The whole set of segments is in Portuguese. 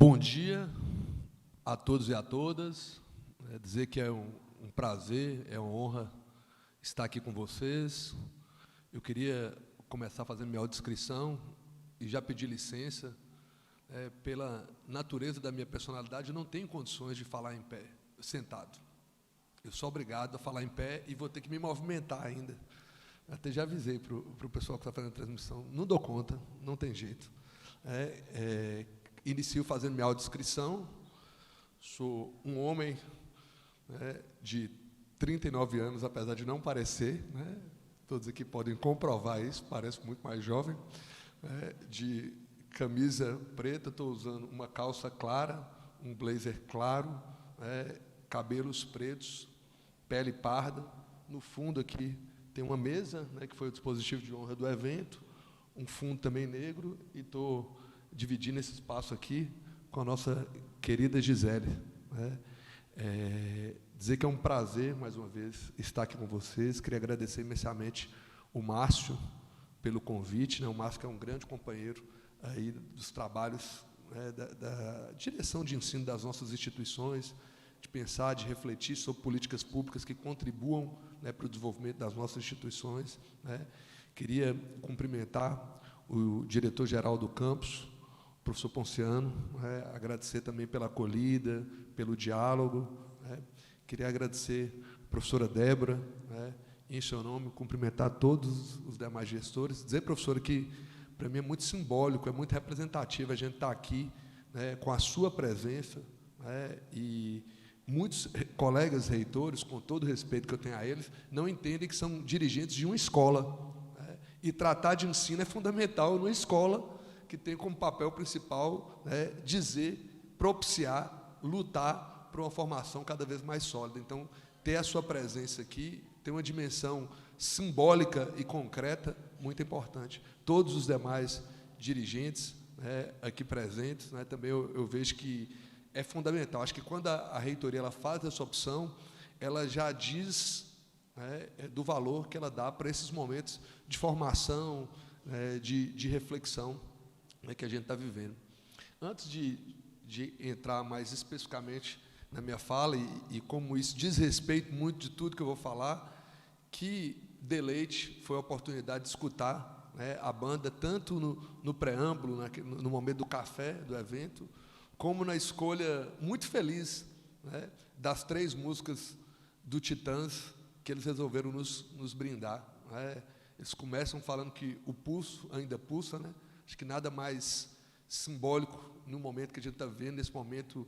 Bom dia a todos e a todas. Dizer que é um prazer, é uma honra estar aqui com vocês. Eu queria começar fazendo minha autodescrição e já pedir licença. Pela natureza da minha personalidade, eu não tenho condições de falar em pé, sentado. Eu sou obrigado a falar em pé e vou ter que me movimentar ainda. Até já avisei para o pessoal que está fazendo a transmissão, não dou conta, não tem jeito. Inicio fazendo minha autodescrição. Sou um homem de 39 anos, apesar de não parecer, todos aqui podem comprovar isso, parece muito mais jovem, de camisa preta, estou usando uma calça clara, um blazer claro, cabelos pretos, pele parda. No fundo aqui tem uma mesa, que foi o dispositivo de honra do evento, um fundo também negro, e estou dividindo esse espaço aqui com a nossa querida Gisele. Dizer que é um prazer, mais uma vez, estar aqui com vocês. Queria agradecer imensamente o Márcio pelo convite. O Márcio que é um grande companheiro aí dos trabalhos da direção de ensino das nossas instituições, de pensar, de refletir sobre políticas públicas que contribuam para o desenvolvimento das nossas instituições. Queria cumprimentar o diretor-geral do campus, o professor Ponciano, agradecer também pela acolhida, pelo diálogo. Queria agradecer a professora Débora, em seu nome, cumprimentar todos os demais gestores. Dizer, professora, que para mim é muito simbólico, é muito representativo a gente estar aqui com a sua presença, e muitos colegas reitores, com todo o respeito que eu tenho a eles, não entendem que são dirigentes de uma escola. E tratar de ensino é fundamental numa escola que tem como papel principal dizer, propiciar, lutar por uma formação cada vez mais sólida. Então, ter a sua presença aqui tem uma dimensão simbólica e concreta muito importante. Todos os demais dirigentes aqui presentes, também eu vejo que é fundamental. Acho que quando a reitoria ela faz essa opção, ela já diz do valor que ela dá para esses momentos de formação, de reflexão que a gente está vivendo. Antes de entrar mais especificamente na minha fala, e como isso diz respeito muito de tudo que eu vou falar, que deleite foi a oportunidade de escutar a banda, tanto no preâmbulo, no momento do café, do evento, como na escolha muito feliz das 3 músicas do Titãs, que eles resolveram nos brindar. Eles começam falando que o pulso ainda pulsa, Acho que nada mais simbólico no momento que a gente está vivendo, nesse momento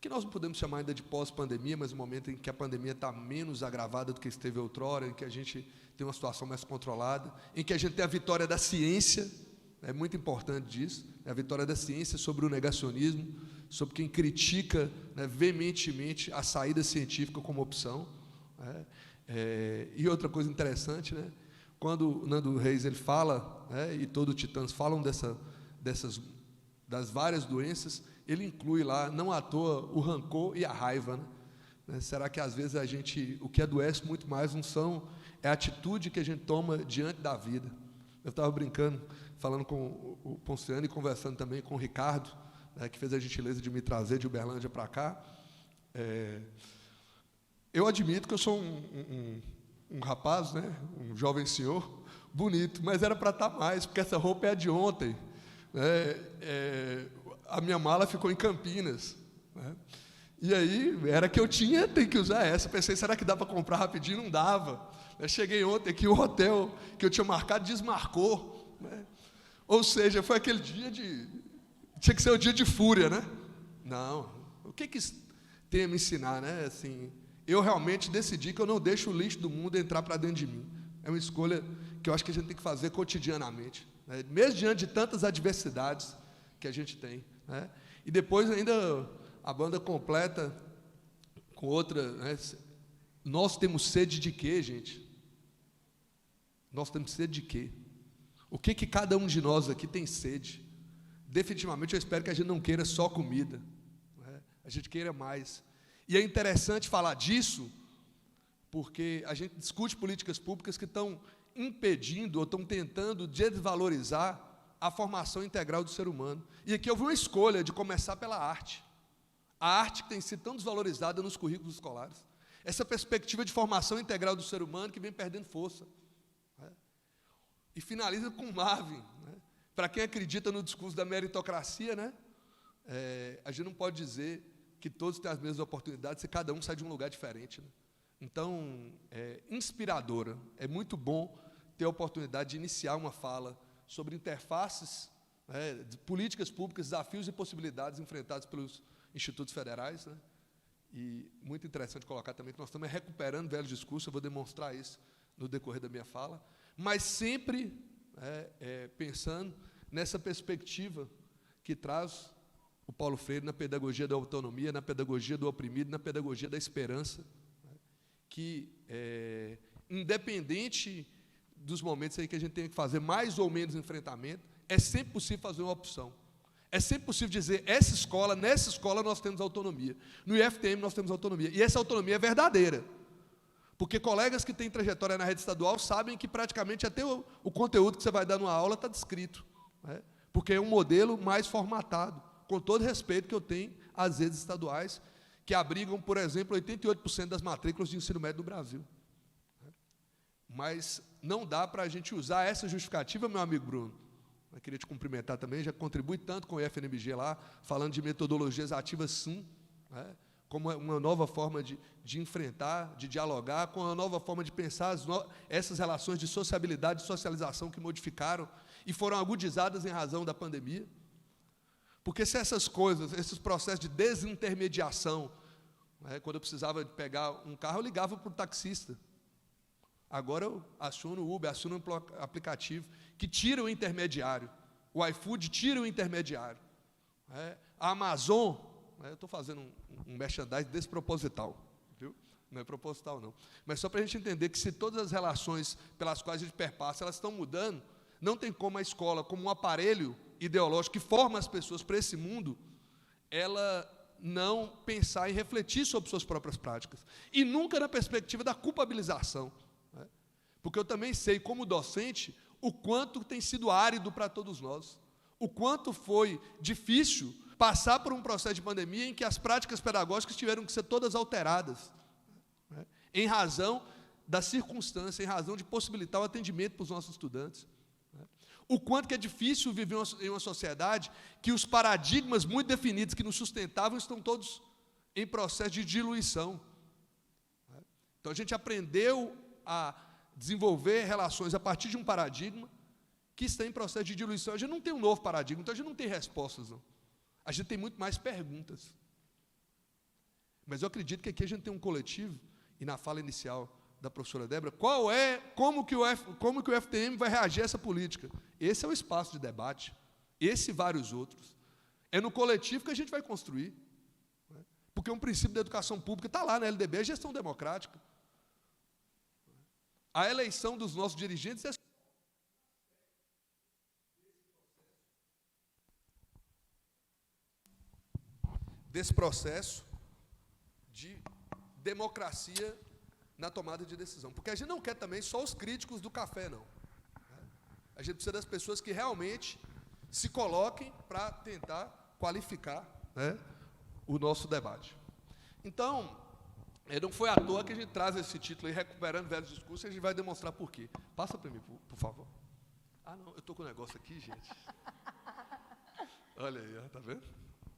que nós não podemos chamar ainda de pós-pandemia, mas um momento em que a pandemia está menos agravada do que esteve outrora, em que a gente tem uma situação mais controlada, em que a gente tem a vitória da ciência, é muito importante disso, a vitória da ciência sobre o negacionismo, sobre quem critica veementemente a saída científica como opção. E outra coisa interessante, quando o Nando Reis ele fala, e todo o Titãs falam das várias doenças, ele inclui lá, não à toa, o rancor e a raiva. Será que, às vezes, o que adoece muito mais é a atitude que a gente toma diante da vida? Eu estava brincando, falando com o Ponciano e conversando também com o Ricardo, que fez a gentileza de me trazer de Uberlândia para cá. Eu admito que eu sou um rapaz, um jovem senhor, bonito, mas era para estar mais, porque essa roupa é a de ontem. A minha mala ficou em Campinas. E aí, era que eu tinha, tem que usar essa. Pensei, será que dá para comprar rapidinho? Não dava. Eu cheguei ontem aqui, o hotel que eu tinha marcado desmarcou. Ou seja, foi aquele dia tinha que ser o dia de fúria, Não, o que isso tem a me ensinar, Assim, eu realmente decidi que eu não deixo o lixo do mundo entrar para dentro de mim. É uma escolha que eu acho que a gente tem que fazer cotidianamente, mesmo diante de tantas adversidades que a gente tem. E depois ainda a banda completa com outra. Nós temos sede de quê, gente? Nós temos sede de quê? O que cada um de nós aqui tem sede? Definitivamente eu espero que a gente não queira só comida, a gente queira mais. E é interessante falar disso, porque a gente discute políticas públicas que estão impedindo ou estão tentando desvalorizar a formação integral do ser humano. E aqui houve uma escolha de começar pela arte. A arte que tem sido tão desvalorizada nos currículos escolares. Essa perspectiva de formação integral do ser humano que vem perdendo força. E finaliza com Marvin. Para quem acredita no discurso da meritocracia, a gente não pode dizer que todos têm as mesmas oportunidades se cada um sai de um lugar diferente. Então, é inspiradora. É muito bom ter a oportunidade de iniciar uma fala sobre interfaces, de políticas públicas, desafios e possibilidades enfrentados pelos institutos federais. E muito interessante colocar também que nós estamos recuperando velhos discursos, eu vou demonstrar isso no decorrer da minha fala, mas sempre pensando nessa perspectiva que traz o Paulo Freire na pedagogia da autonomia, na pedagogia do oprimido, na pedagogia da esperança, que, independente dos momentos aí que a gente tem que fazer mais ou menos enfrentamento, é sempre possível fazer uma opção. É sempre possível dizer, nessa escola nós temos autonomia. No IFTM nós temos autonomia. E essa autonomia é verdadeira. Porque colegas que têm trajetória na rede estadual sabem que praticamente até o conteúdo que você vai dar numa aula está descrito. Porque é um modelo mais formatado, com todo respeito que eu tenho às redes estaduais, que abrigam, por exemplo, 88% das matrículas de ensino médio do Brasil. Mas não dá para a gente usar essa justificativa, meu amigo Bruno. Eu queria te cumprimentar também, já contribui tanto com o IFNBG lá, falando de metodologias ativas, sim, como uma nova forma de enfrentar, de dialogar, com uma nova forma de pensar essas relações de sociabilidade e socialização que modificaram e foram agudizadas em razão da pandemia. Porque se essas coisas, esses processos de desintermediação, quando eu precisava de pegar um carro, eu ligava para o taxista. Agora eu aciono o Uber, aciono um aplicativo que tira o intermediário. O iFood tira o intermediário. A Amazon, eu estou fazendo um merchandising desproposital, viu? Não é proposital, não. Mas só para a gente entender que se todas as relações pelas quais a gente perpassa, elas estão mudando, não tem como a escola, como um aparelho ideológico que forma as pessoas para esse mundo, ela não pensar e refletir sobre suas próprias práticas. E nunca na perspectiva da culpabilização. Porque eu também sei, como docente, o quanto tem sido árido para todos nós, o quanto foi difícil passar por um processo de pandemia em que as práticas pedagógicas tiveram que ser todas alteradas, em razão da circunstância, em razão de possibilitar o atendimento para os nossos estudantes. O quanto que é difícil viver em uma sociedade que os paradigmas muito definidos que nos sustentavam estão todos em processo de diluição. Então, a gente aprendeu a desenvolver relações a partir de um paradigma que está em processo de diluição. A gente não tem um novo paradigma, então a gente não tem respostas, não. A gente tem muito mais perguntas. Mas eu acredito que aqui a gente tem um coletivo, e na fala inicial da professora Débora, como que o FTM vai reagir a essa política? Esse é o espaço de debate, esse e vários outros. É no coletivo que a gente vai construir. Porque um princípio da educação pública está lá na LDB, a gestão democrática. A eleição dos nossos dirigentes é desse processo de democracia na tomada de decisão. Porque a gente não quer também só os críticos do café, não. A gente precisa das pessoas que realmente se coloquem para tentar qualificar, o nosso debate. Então, não foi à toa que a gente traz esse título aí, Recuperando Velhos Discursos, e a gente vai demonstrar por quê. Passa para mim, por favor. Ah, não, eu estou com um negócio aqui, gente. Olha aí, tá vendo?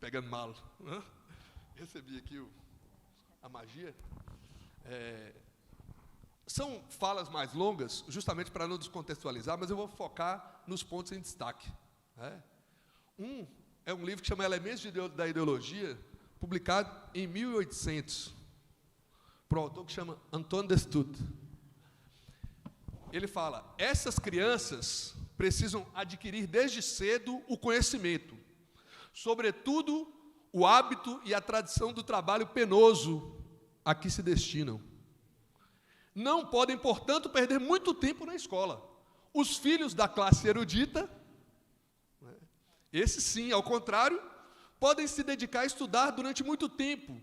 Pegando malo. Recebi aqui a magia. São falas mais longas, justamente para não descontextualizar, mas eu vou focar nos pontos em destaque. É um livro que chama Elementos da Ideologia, publicado em 1800, por um autor que chama Antoine Destutt. Ele fala, essas crianças precisam adquirir desde cedo o conhecimento, sobretudo o hábito e a tradição do trabalho penoso a que se destinam. Não podem, portanto, perder muito tempo na escola. Os filhos da classe erudita, esses sim, ao contrário, podem se dedicar a estudar durante muito tempo.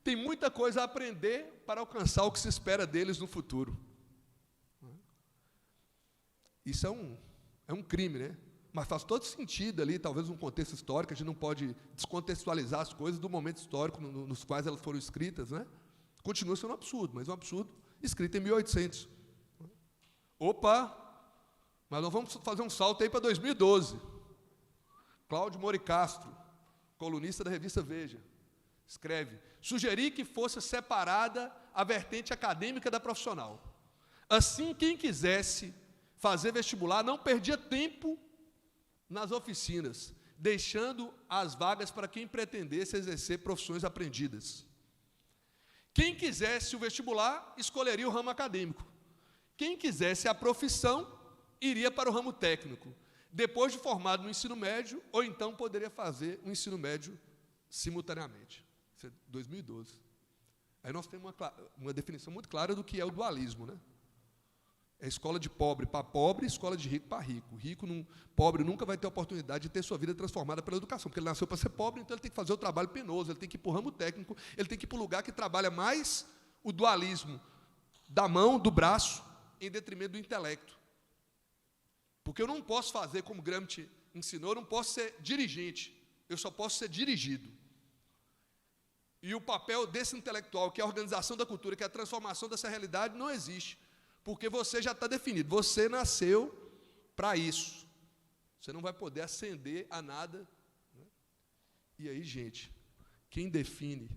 Tem muita coisa a aprender para alcançar o que se espera deles no futuro. Isso é um crime, né? mas faz todo sentido ali, talvez um contexto histórico, a gente não pode descontextualizar as coisas do momento histórico nos quais elas foram escritas, né? Continua sendo um absurdo, mas um absurdo escrito em 1800. Opa! Mas nós vamos fazer um salto aí para 2012. Cláudio Mori Castro, colunista da revista Veja, escreve: sugeri que fosse separada a vertente acadêmica da profissional. Assim, quem quisesse fazer vestibular não perdia tempo nas oficinas, deixando as vagas para quem pretendesse exercer profissões aprendidas. Quem quisesse o vestibular, escolheria o ramo acadêmico. Quem quisesse a profissão, iria para o ramo técnico, depois de formado no ensino médio, ou então poderia fazer o ensino médio simultaneamente. Isso é 2012. Aí nós temos uma definição muito clara do que é o dualismo, né? É escola de pobre para pobre, escola de rico para rico. Pobre nunca vai ter oportunidade de ter sua vida transformada pela educação, porque ele nasceu para ser pobre, então ele tem que fazer o trabalho penoso, ele tem que ir para o ramo técnico, ele tem que ir para o lugar que trabalha mais o dualismo da mão, do braço, em detrimento do intelecto. Porque eu não posso fazer como Gramsci ensinou, eu não posso ser dirigente, eu só posso ser dirigido. E o papel desse intelectual, que é a organização da cultura, que é a transformação dessa realidade, não existe. Porque você já está definido, você nasceu para isso. Você não vai poder ascender a nada, né? E aí, gente, quem define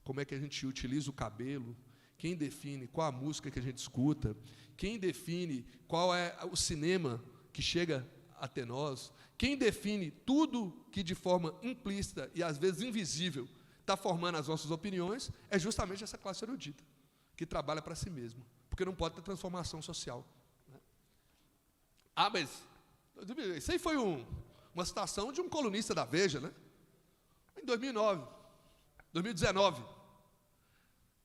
como é que a gente utiliza o cabelo, quem define qual a música que a gente escuta, quem define qual é o cinema que chega até nós, quem define tudo que de forma implícita e às vezes invisível está formando as nossas opiniões, é justamente essa classe erudita, que trabalha para si mesma, porque não pode ter transformação social, né? Ah, mas isso aí foi uma citação de um colunista da Veja, né? Em 2019.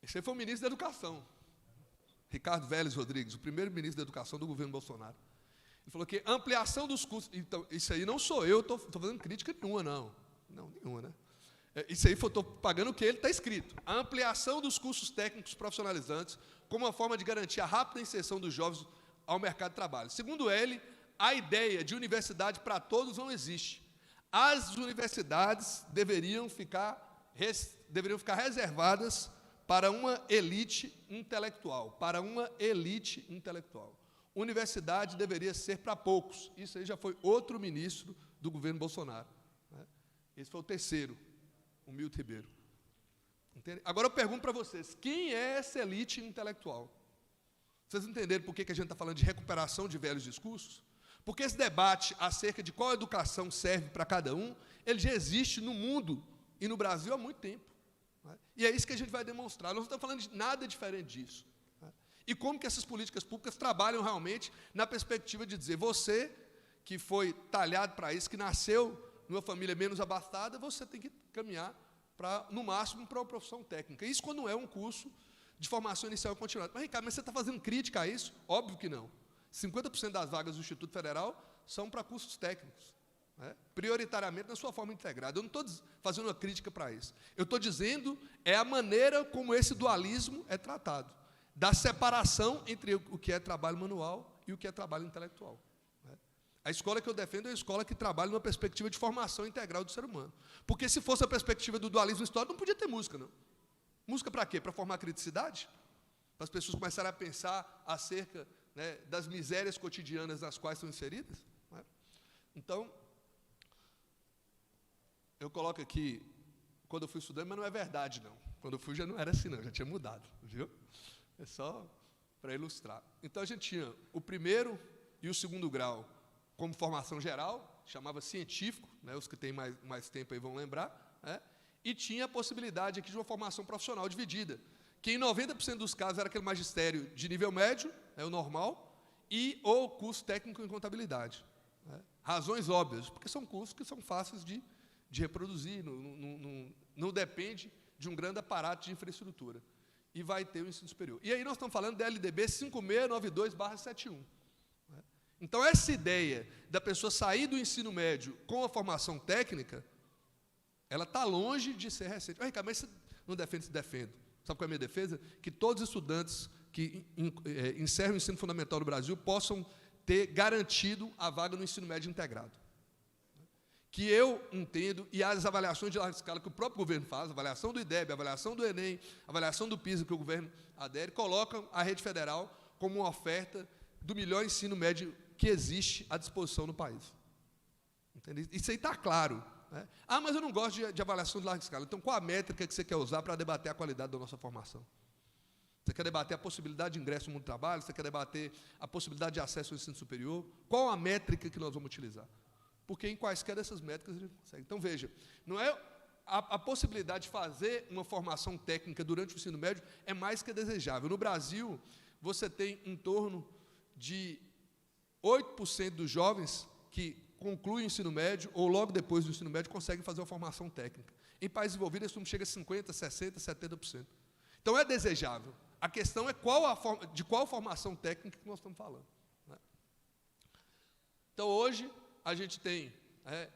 Esse aí foi o ministro da Educação, Ricardo Vélez Rodrigues, o primeiro ministro da Educação do governo Bolsonaro. Ele falou que ampliação dos cursos... Então, isso aí não sou eu, estou fazendo crítica nenhuma, não. Não, nenhuma, né? Isso aí estou pagando o que ele está escrito. A ampliação dos cursos técnicos profissionalizantes como uma forma de garantir a rápida inserção dos jovens ao mercado de trabalho. Segundo ele, a ideia de universidade para todos não existe. As universidades deveriam ficar reservadas para uma elite intelectual. Para uma elite intelectual. Universidade deveria ser para poucos. Isso aí já foi outro ministro do governo Bolsonaro, né? Esse foi o terceiro, o Milton Ribeiro. Entende? Agora eu pergunto para vocês, quem é essa elite intelectual? Vocês entenderam por que a gente está falando de recuperação de velhos discursos? Porque esse debate acerca de qual educação serve para cada um, ele já existe no mundo e no Brasil há muito tempo, né? E é isso que a gente vai demonstrar. Nós não estamos falando de nada diferente disso, né? E como que essas políticas públicas trabalham realmente na perspectiva de dizer, você que foi talhado para isso, que nasceu numa família menos abastada, você tem que caminhar, no máximo, para uma profissão técnica. Isso quando é um curso de formação inicial e continuada. Mas, Ricardo, você está fazendo crítica a isso? Óbvio que não. 50% das vagas do Instituto Federal são para cursos técnicos, né? Prioritariamente na sua forma integrada. Eu não estou fazendo uma crítica para isso. Eu estou dizendo a maneira como esse dualismo é tratado, da separação entre o que é trabalho manual e o que é trabalho intelectual. A escola que eu defendo é a escola que trabalha numa perspectiva de formação integral do ser humano. Porque se fosse a perspectiva do dualismo histórico, não podia ter música, não. Música para quê? Para formar criticidade? Para as pessoas começarem a pensar acerca, né, das misérias cotidianas nas quais estão inseridas? Não é? Então, eu coloco aqui, quando eu fui estudante, mas não é verdade, não. Quando eu fui já não era assim, não, já tinha mudado, viu? É só para ilustrar. Então, a gente tinha o primeiro e o segundo grau como formação geral, chamava científico, né, os que têm mais tempo aí vão lembrar, né, e tinha a possibilidade aqui de uma formação profissional dividida, que em 90% dos casos era aquele magistério de nível médio, né, o normal, e ou curso técnico em contabilidade, né. Razões óbvias, porque são cursos que são fáceis de reproduzir, não depende de um grande aparato de infraestrutura, e vai ter o ensino superior. E aí nós estamos falando da LDB 5692/71. Então, essa ideia da pessoa sair do ensino médio com a formação técnica, ela está longe de ser recente. Ricardo, mas você não defende, se defende. Sabe qual é a minha defesa? Que todos os estudantes que encerram o ensino fundamental no Brasil possam ter garantido a vaga no ensino médio integrado. que eu entendo, e as avaliações de larga escala que o próprio governo faz, a avaliação do IDEB, a avaliação do Enem, a avaliação do PISA que o governo adere, colocam a rede federal como uma oferta do melhor ensino médio que existe à disposição no país. Entendeu? Isso aí está claro. Né? Ah, mas eu não gosto de avaliação de larga escala. Então, qual a métrica que você quer usar para debater a qualidade da nossa formação? Você quer debater a possibilidade de ingresso no mundo do trabalho? Você quer debater a possibilidade de acesso ao ensino superior? Qual a métrica que nós vamos utilizar? Porque em quaisquer dessas métricas a gente consegue. Então, veja, não é a possibilidade de fazer uma formação técnica durante o ensino médio é mais que desejável. No Brasil, você tem em torno de 8% dos jovens que concluem o ensino médio ou logo depois do ensino médio conseguem fazer uma formação técnica. Em países desenvolvidos, isso chega a 50%, 60%, 70%. Então, é desejável. A questão é de qual formação técnica que nós estamos falando. Né? Então, hoje, a gente tem...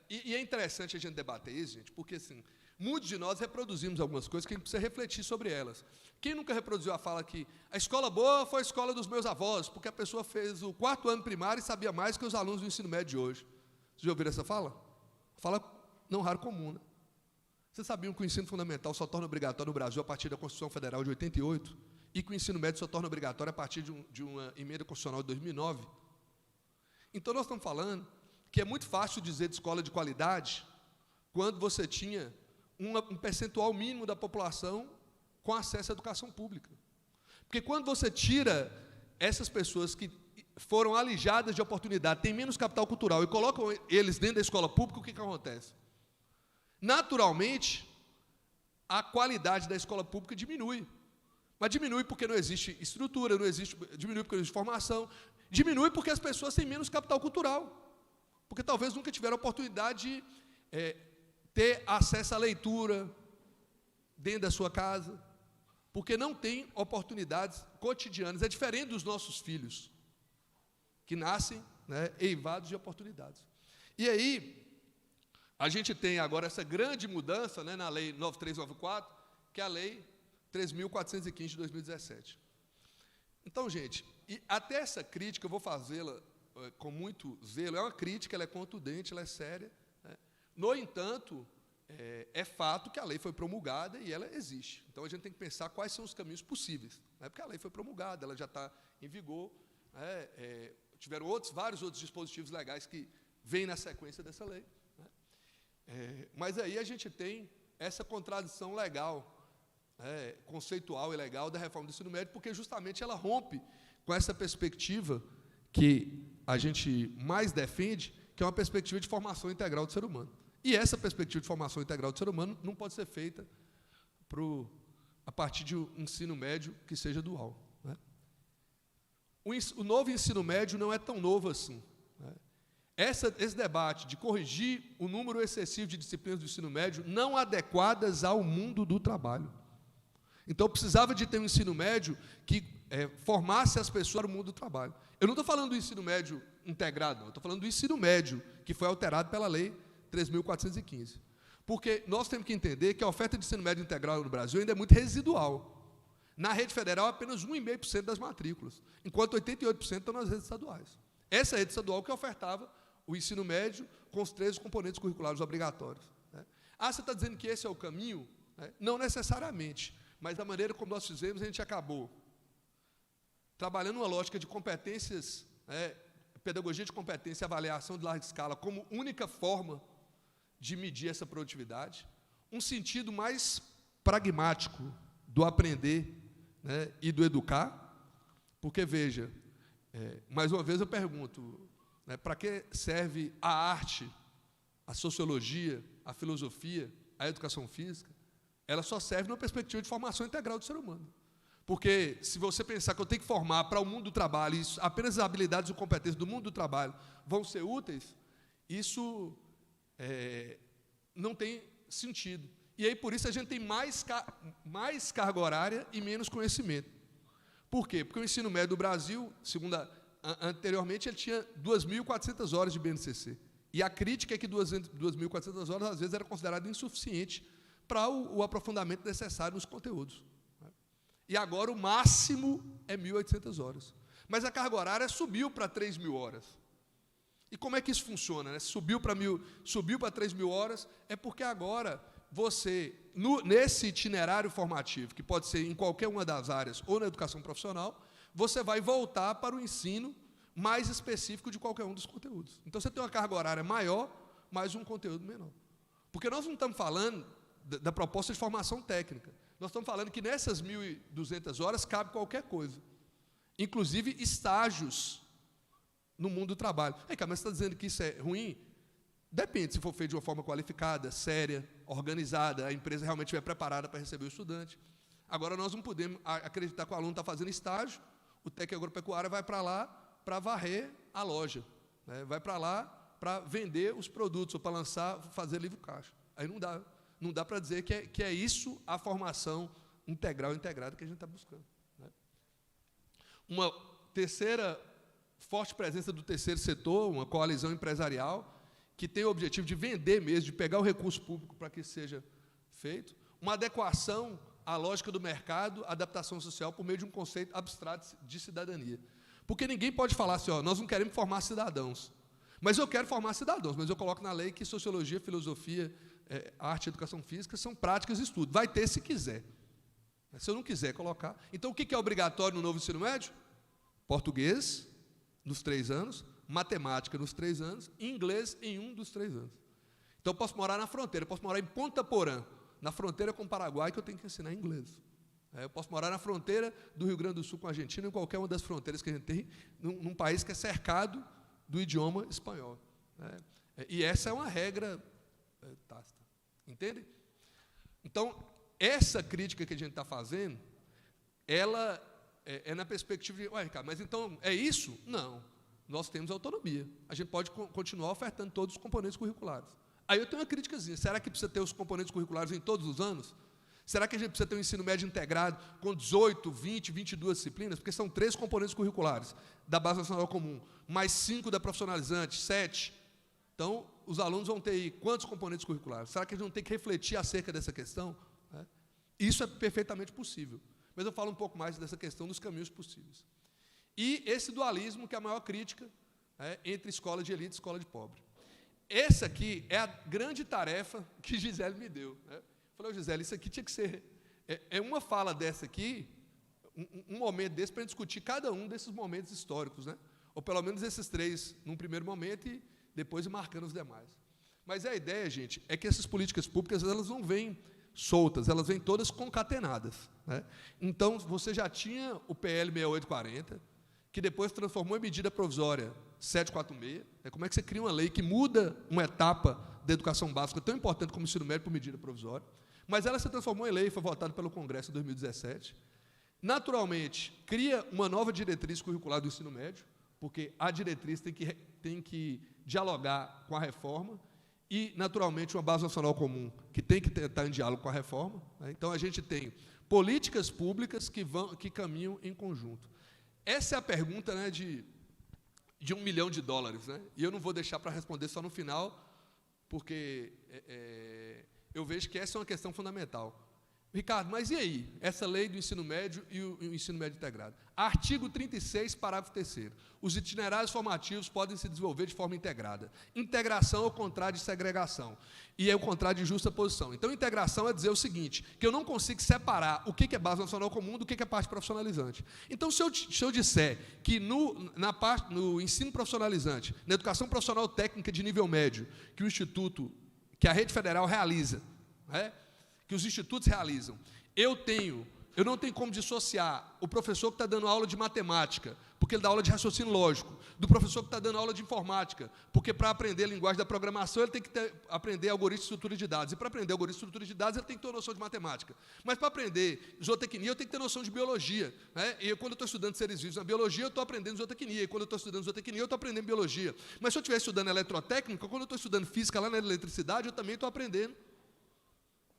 e é interessante a gente debater isso, gente, porque, assim, muitos de nós reproduzimos algumas coisas que a gente precisa refletir sobre elas. Quem nunca reproduziu a fala que a escola boa foi a escola dos meus avós, porque a pessoa fez o 4º ano primário e sabia mais que os alunos do ensino médio de hoje? Vocês já ouviram essa fala? Fala não raro comum, né? Vocês sabiam que o ensino fundamental só torna obrigatório no Brasil a partir da Constituição Federal de 88? E que o ensino médio só torna obrigatório a partir de uma emenda constitucional de 2009? Então, nós estamos falando que é muito fácil dizer de escola de qualidade quando você tinha um percentual mínimo da população com acesso à educação pública. Porque quando você tira essas pessoas que foram alijadas de oportunidade, têm menos capital cultural e colocam eles dentro da escola pública, o que acontece? Naturalmente, a qualidade da escola pública diminui. Mas diminui porque não existe estrutura, diminui porque não existe formação, diminui porque as pessoas têm menos capital cultural. Porque talvez nunca tiveram a oportunidade de ter acesso à leitura dentro da sua casa, porque não tem oportunidades cotidianas. É diferente dos nossos filhos, que nascem, né, eivados de oportunidades. E aí, a gente tem agora essa grande mudança, né, na Lei 9394, que é a Lei 3.415 de 2017. Então, gente, e até essa crítica eu vou fazê-la com muito zelo, é uma crítica, ela é contundente, ela é séria. Né? No entanto, é fato que a lei foi promulgada e ela existe. Então, a gente tem que pensar quais são os caminhos possíveis. Né? Porque a lei foi promulgada, ela já está em vigor. Né? Tiveram vários outros dispositivos legais que vêm na sequência dessa lei. Né? Mas aí a gente tem essa contradição legal, conceitual e legal da reforma do ensino médio, porque justamente ela rompe com essa perspectiva que a gente mais defende, que é uma perspectiva de formação integral do ser humano. E essa perspectiva de formação integral do ser humano não pode ser feita a partir de um ensino médio que seja dual. Né? O novo ensino médio não é tão novo assim. Né? Esse debate de corrigir o número excessivo de disciplinas do ensino médio não adequadas ao mundo do trabalho. Então, precisava de ter um ensino médio que formasse as pessoas para o mundo do trabalho. Eu não estou falando do ensino médio integrado, não. Eu estou falando do ensino médio, que foi alterado pela Lei 3.415. Porque nós temos que entender que a oferta de ensino médio integral no Brasil ainda é muito residual. Na rede federal, apenas 1,5% das matrículas, enquanto 88% estão nas redes estaduais. Essa rede estadual que ofertava o ensino médio com os 13 componentes curriculares obrigatórios. Né? Ah, você está dizendo que esse é o caminho? Né? Não necessariamente, mas da maneira como nós fizemos, a gente acabou trabalhando uma lógica de competências, pedagogia de competência e avaliação de larga escala como única forma de medir essa produtividade, um sentido mais pragmático do aprender, né, e do educar, porque, veja, mais uma vez eu pergunto, né, para que serve a arte, a sociologia, a filosofia, a educação física? Ela só serve numa perspectiva de formação integral do ser humano. Porque, se você pensar que eu tenho que formar para o mundo do trabalho, isso, apenas as habilidades e competências do mundo do trabalho vão ser úteis, isso não tem sentido. E aí, por isso, a gente tem mais carga horária e menos conhecimento. Por quê? Porque o ensino médio do Brasil, anteriormente, ele tinha 2.400 horas de BNCC. E a crítica é que 2.400 horas, às vezes, era considerada insuficiente para o aprofundamento necessário nos conteúdos. E agora o máximo é 1.800 horas. Mas a carga horária subiu para 3.000 horas. E como é que isso funciona, né? Subiu para 3.000 horas, é porque agora você, nesse itinerário formativo, que pode ser em qualquer uma das áreas ou na educação profissional, você vai voltar para o ensino mais específico de qualquer um dos conteúdos. Então, você tem uma carga horária maior, mas um conteúdo menor. Porque nós não estamos falando da proposta de formação técnica. Nós estamos falando que nessas 1.200 horas cabe qualquer coisa, inclusive estágios no mundo do trabalho. Mas você está dizendo que isso é ruim? Depende, se for feito de uma forma qualificada, séria, organizada, a empresa realmente estiver preparada para receber o estudante. Agora, nós não podemos acreditar que o aluno está fazendo estágio, o técnico agropecuário vai para lá para varrer a loja, né? Vai para lá para vender os produtos, ou para fazer livro caixa. Aí não dá para dizer que é isso a formação integral e integrada que a gente está buscando, né? Uma terceira forte presença do terceiro setor, uma coalizão empresarial, que tem o objetivo de vender mesmo, de pegar o recurso público para que isso seja feito, uma adequação à lógica do mercado, adaptação social, por meio de um conceito abstrato de cidadania. Porque ninguém pode falar assim, nós não queremos formar cidadãos, mas eu quero formar cidadãos, mas eu coloco na lei que sociologia, filosofia, arte e educação física são práticas de estudo. Vai ter se quiser. Se eu não quiser colocar. Então, o que é obrigatório no novo ensino médio? Português, nos 3 anos, matemática nos 3 anos, e inglês em 1 dos 3 anos. Então, eu posso morar na fronteira, eu posso morar em Ponta Porã, na fronteira com o Paraguai, que eu tenho que ensinar inglês. Eu posso morar na fronteira do Rio Grande do Sul com a Argentina, em qualquer uma das fronteiras que a gente tem, num país que é cercado do idioma espanhol. E essa é uma regra tácita. Entende? Então, essa crítica que a gente está fazendo, ela é na perspectiva de, Ricardo, mas então é isso? Não. Nós temos autonomia. A gente pode continuar ofertando todos os componentes curriculares. Aí eu tenho uma criticazinha. Será que precisa ter os componentes curriculares em todos os anos? Será que a gente precisa ter um ensino médio integrado com 18, 20, 22 disciplinas? Porque são 3 componentes curriculares da Base Nacional Comum, mais 5 da profissionalizante, 7. Então, os alunos vão ter aí quantos componentes curriculares? Será que a gente não tem que refletir acerca dessa questão? Isso é perfeitamente possível. Mas eu falo um pouco mais dessa questão dos caminhos possíveis. E esse dualismo, que é a maior crítica entre escola de elite e escola de pobre. Essa aqui é a grande tarefa que Gisele me deu. Eu falei, Gisele, isso aqui tinha que ser... uma fala dessa aqui, um momento desse, para discutir cada um desses momentos históricos, né? Ou pelo menos esses 3 num primeiro momento e depois ir marcando os demais. Mas a ideia, gente, é que essas políticas públicas elas não vêm soltas, elas vêm todas concatenadas, né? Então, você já tinha o PL 6840, que depois transformou em medida provisória 746. Como é que você cria uma lei que muda uma etapa da educação básica tão importante como o ensino médio por medida provisória? Mas ela se transformou em lei, foi votada pelo Congresso em 2017. Naturalmente, cria uma nova diretriz curricular do ensino médio, porque a diretriz tem que dialogar com a reforma, e, naturalmente, uma base nacional comum, que tem que estar em diálogo com a reforma, né? Então, a gente tem políticas públicas que caminham em conjunto. Essa é a pergunta, né, de $1 milhão, né? E eu não vou deixar para responder só no final, porque eu vejo que essa é uma questão fundamental. Ricardo, mas e aí? Essa lei do ensino médio e o ensino médio integrado. Artigo 36, parágrafo 3º. Os itinerários formativos podem se desenvolver de forma integrada. Integração é o contrário de segregação. E é o contrário de justa posição. Então, integração é dizer o seguinte, que eu não consigo separar o que é base nacional comum do que é parte profissionalizante. Então, se eu disser que no ensino profissionalizante, na educação profissional técnica de nível médio, que o Instituto, que a Rede Federal realiza, que os institutos realizam, eu não tenho como dissociar o professor que está dando aula de matemática, porque ele dá aula de raciocínio lógico, do professor que está dando aula de informática, porque para aprender a linguagem da programação, ele tem que aprender algoritmo de estrutura de dados, e para aprender algoritmo de estrutura de dados, ele tem que ter uma noção de matemática. Mas para aprender zootecnia, eu tenho que ter noção de biologia, né? E quando eu estou estudando seres vivos na biologia, eu estou aprendendo zootecnia, e quando eu estou estudando zootecnia, eu estou aprendendo biologia. Mas se eu estiver estudando eletrotécnica, quando eu estou estudando física lá na eletricidade, eu também estou aprendendo.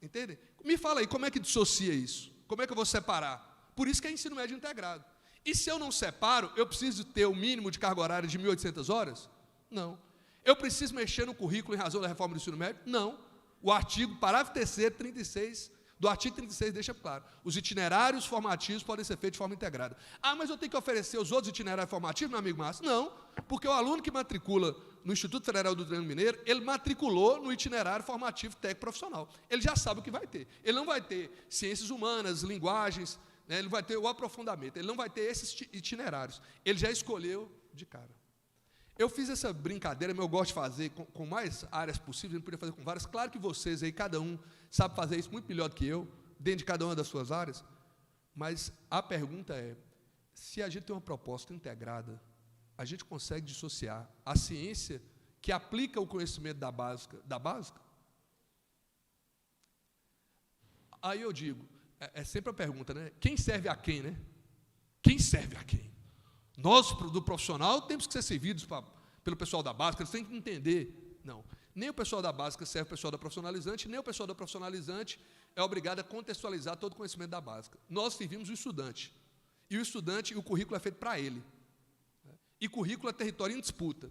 Entende? Me fala aí, como é que dissocia isso? Como é que eu vou separar? Por isso que é ensino médio integrado. E se eu não separo, eu preciso ter o mínimo de carga horária de 1.800 horas? Não. Eu preciso mexer no currículo em razão da reforma do ensino médio? Não. O artigo, parágrafo 3º, 36, do artigo 36 deixa claro, os itinerários formativos podem ser feitos de forma integrada. Ah, mas eu tenho que oferecer os outros itinerários formativos, meu amigo Márcio? Não, porque o aluno que matricula no Instituto Federal do Triângulo Mineiro, ele matriculou no itinerário formativo técnico profissional. Ele já sabe o que vai ter. Ele não vai ter ciências humanas, linguagens, né, ele vai ter o aprofundamento, ele não vai ter esses itinerários. Ele já escolheu de cara. Eu fiz essa brincadeira, mas eu gosto de fazer com mais áreas possíveis, eu podia fazer com várias. Claro que vocês aí, cada um, sabe fazer isso muito melhor do que eu, dentro de cada uma das suas áreas, mas a pergunta é, se a gente tem uma proposta integrada, a gente consegue dissociar a ciência que aplica o conhecimento da básica, Aí eu digo, é sempre a pergunta, né? Quem serve a quem, né? Quem serve a quem? Nós, do profissional, temos que ser servidos pelo pessoal da básica, eles têm que entender. Não, nem o pessoal da básica serve o pessoal da profissionalizante, nem o pessoal da profissionalizante é obrigado a contextualizar todo o conhecimento da básica. Nós servimos o estudante, e o currículo é feito para ele. E currículo é território em disputa.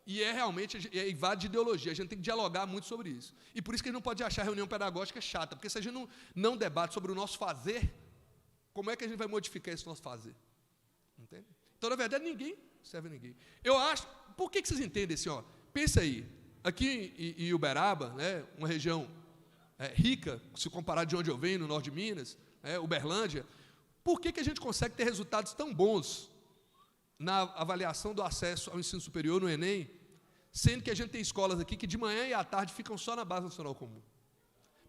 E realmente, invade de ideologia, a gente tem que dialogar muito sobre isso. E por isso que a gente não pode achar a reunião pedagógica chata, porque se a gente não debate sobre o nosso fazer, como é que a gente vai modificar esse nosso fazer? Entende? Então, na verdade, ninguém serve a ninguém. Eu acho, por que vocês entendem assim, ó? Pensa aí, aqui em Uberaba, né, uma região rica, se comparar de onde eu venho, no norte de Minas, Uberlândia, por que a gente consegue ter resultados tão bons na avaliação do acesso ao ensino superior, no Enem, sendo que a gente tem escolas aqui que de manhã e à tarde ficam só na Base Nacional Comum?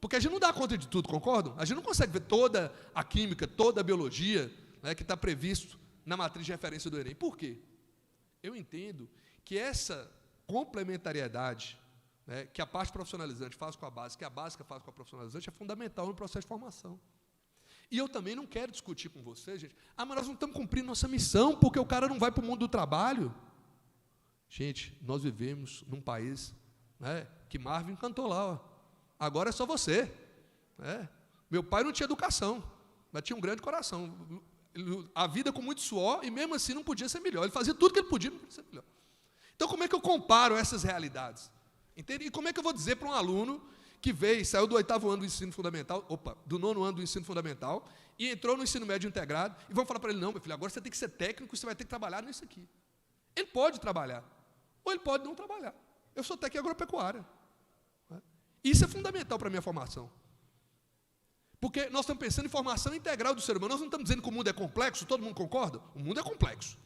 Porque a gente não dá conta de tudo, concordam? A gente não consegue ver toda a química, toda a biologia, né, que está previsto na matriz de referência do Enem. Por quê? Eu entendo que essa complementariedade, né, que a parte profissionalizante faz com a base, que a básica faz com a profissionalizante, é fundamental no processo de formação. E eu também não quero discutir com vocês, gente, mas nós não estamos cumprindo nossa missão, porque o cara não vai para o mundo do trabalho. Gente, nós vivemos num país, né, que Marvin cantou lá, ó, agora é só você. Meu pai não tinha educação, mas tinha um grande coração. A vida com muito suor, e mesmo assim não podia ser melhor. Ele fazia tudo que ele podia, não podia ser melhor. Então, como é que eu comparo essas realidades? Entende? E como é que eu vou dizer para um aluno que saiu do 8º ano do ensino fundamental, do 9º ano do ensino fundamental, e entrou no ensino médio integrado, e vão falar para ele, não, meu filho, agora você tem que ser técnico, você vai ter que trabalhar nisso aqui. Ele pode trabalhar, ou ele pode não trabalhar. Eu sou técnico em agropecuária. Isso é fundamental para a minha formação. Porque nós estamos pensando em formação integral do ser humano. Nós não estamos dizendo que o mundo é complexo, todo mundo concorda? O mundo é complexo.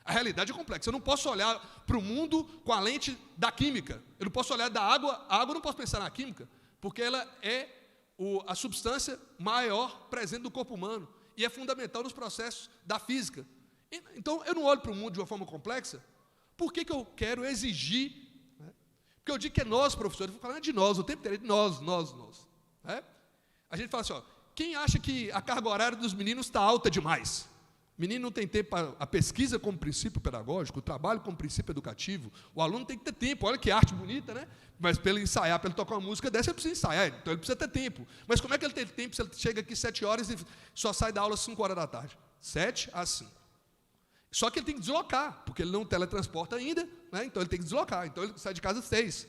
A realidade é complexa. Eu não posso olhar para o mundo com a lente da química. Eu não posso olhar da água. A água eu não posso pensar na química, porque ela é a substância maior presente do corpo humano e é fundamental nos processos da física. Então, eu não olho para o mundo de uma forma complexa. Por que eu quero exigir? Porque eu digo que é nós, professores, eu vou falar de nós, o tempo inteiro, de nós. A gente fala assim, ó, quem acha que a carga horária dos meninos está alta demais? Menino não tem tempo para a pesquisa como princípio pedagógico, o trabalho como princípio educativo. O aluno tem que ter tempo. Olha que arte bonita, né? Mas para ele ensaiar, para ele tocar uma música dessa, ele precisa ensaiar. Então ele precisa ter tempo. Mas como é que ele tem tempo se ele chega aqui 7 horas e só sai da aula às 5 horas da tarde? 7 às 5. Só que ele tem que deslocar, porque ele não teletransporta ainda, né? Então ele tem que deslocar. Então ele sai de casa às 6.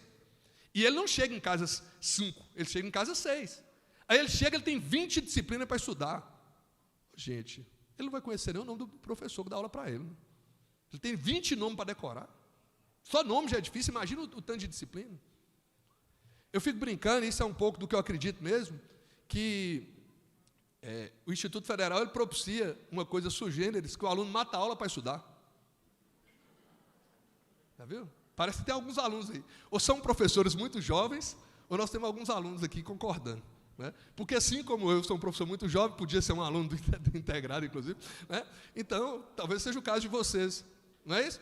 E ele não chega em casa às 5, ele chega em casa às 6. Aí ele chega, ele tem 20 disciplinas para estudar. Gente, ele não vai conhecer nem o nome do professor que dá aula para ele. Ele tem 20 nomes para decorar. Só nome já é difícil, imagina o tanto de disciplina. Eu fico brincando, e isso é um pouco do que eu acredito mesmo, que o Instituto Federal ele propicia uma coisa sui generis, que o aluno mata a aula para estudar. Já viu? Parece que tem alguns alunos aí. Ou são professores muito jovens, ou nós temos alguns alunos aqui concordando. Né? Porque assim como eu sou um professor muito jovem, podia ser um aluno do integrado, inclusive, né? Então, talvez seja o caso de vocês, não é isso?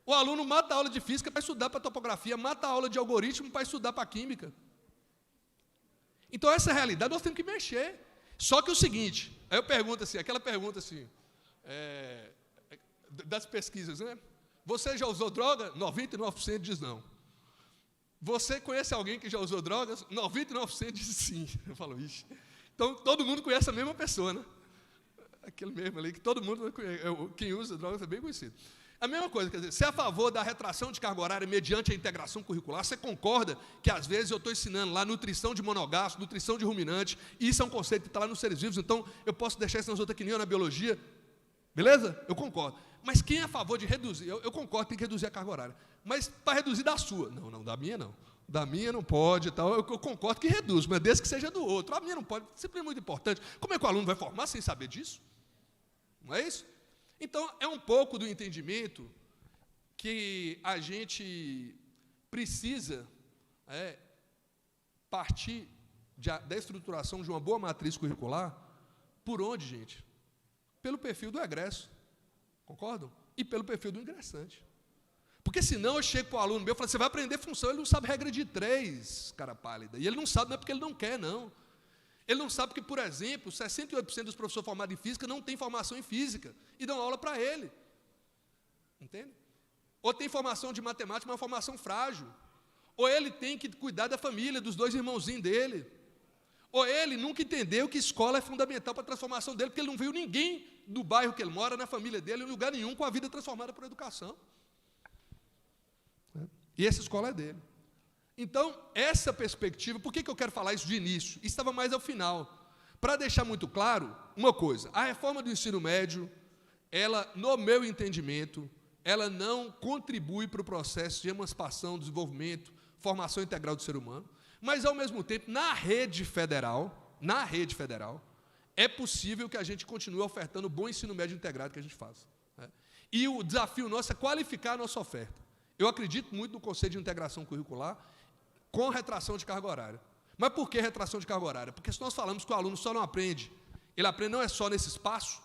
O aluno mata a aula de física para estudar para topografia, mata a aula de algoritmo para estudar para química. Então, essa realidade nós temos que mexer. Só que o seguinte, aí eu pergunto assim, aquela pergunta assim, das pesquisas, né? Você já usou droga? 99% diz não. Você conhece alguém que já usou drogas? 99% diz sim. Eu falo, ixi. Então, todo mundo conhece a mesma pessoa, né? Aquele mesmo ali, que todo mundo conhece. Quem usa drogas é bem conhecido. A mesma coisa, quer dizer, você é a favor da retração de carga horária mediante a integração curricular, você concorda que, às vezes, eu estou ensinando lá nutrição de monogasto, nutrição de ruminante, e isso é um conceito que está lá nos seres vivos, então eu posso deixar isso na zootecnia ou na biologia, beleza? Eu concordo. Mas quem é a favor de reduzir? Eu concordo, tem que reduzir a carga horária. Mas para reduzir da sua. Não, da minha não. Da minha não pode e tal. Eu concordo que reduz, mas desde que seja do outro. A minha não pode, sempre é muito importante. Como é que o aluno vai formar sem saber disso? Não é isso? Então, é um pouco do entendimento que a gente precisa partir da estruturação de uma boa matriz curricular. Por onde, gente? Pelo perfil do egresso. Concordam? E pelo perfil do ingressante. Porque senão eu chego para o aluno meu e falo, você vai aprender função, ele não sabe regra de 3, cara pálida. E ele não sabe, não é porque ele não quer, não. Ele não sabe que, por exemplo, 68% dos professores formados em física não têm formação em física e dão aula para ele. Entende? Ou tem formação de matemática, mas uma formação frágil. Ou ele tem que cuidar da família, dos 2 irmãozinhos dele. Ou ele nunca entendeu que escola é fundamental para a transformação dele, porque ele não viu ninguém do bairro que ele mora, na família dele, em lugar nenhum, com a vida transformada por educação. E essa escola é dele. Então, essa perspectiva, por que eu quero falar isso de início? Isso estava mais ao final. Para deixar muito claro uma coisa, a reforma do ensino médio, ela, no meu entendimento, ela não contribui para o processo de emancipação, desenvolvimento, formação integral do ser humano, mas, ao mesmo tempo, na rede federal, é possível que a gente continue ofertando o bom ensino médio integrado que a gente faz. E o desafio nosso é qualificar a nossa oferta. Eu acredito muito no conceito de integração curricular com retração de carga horária. Mas por que retração de carga horária? Porque se nós falamos que o aluno só não aprende, ele aprende não é só nesse espaço,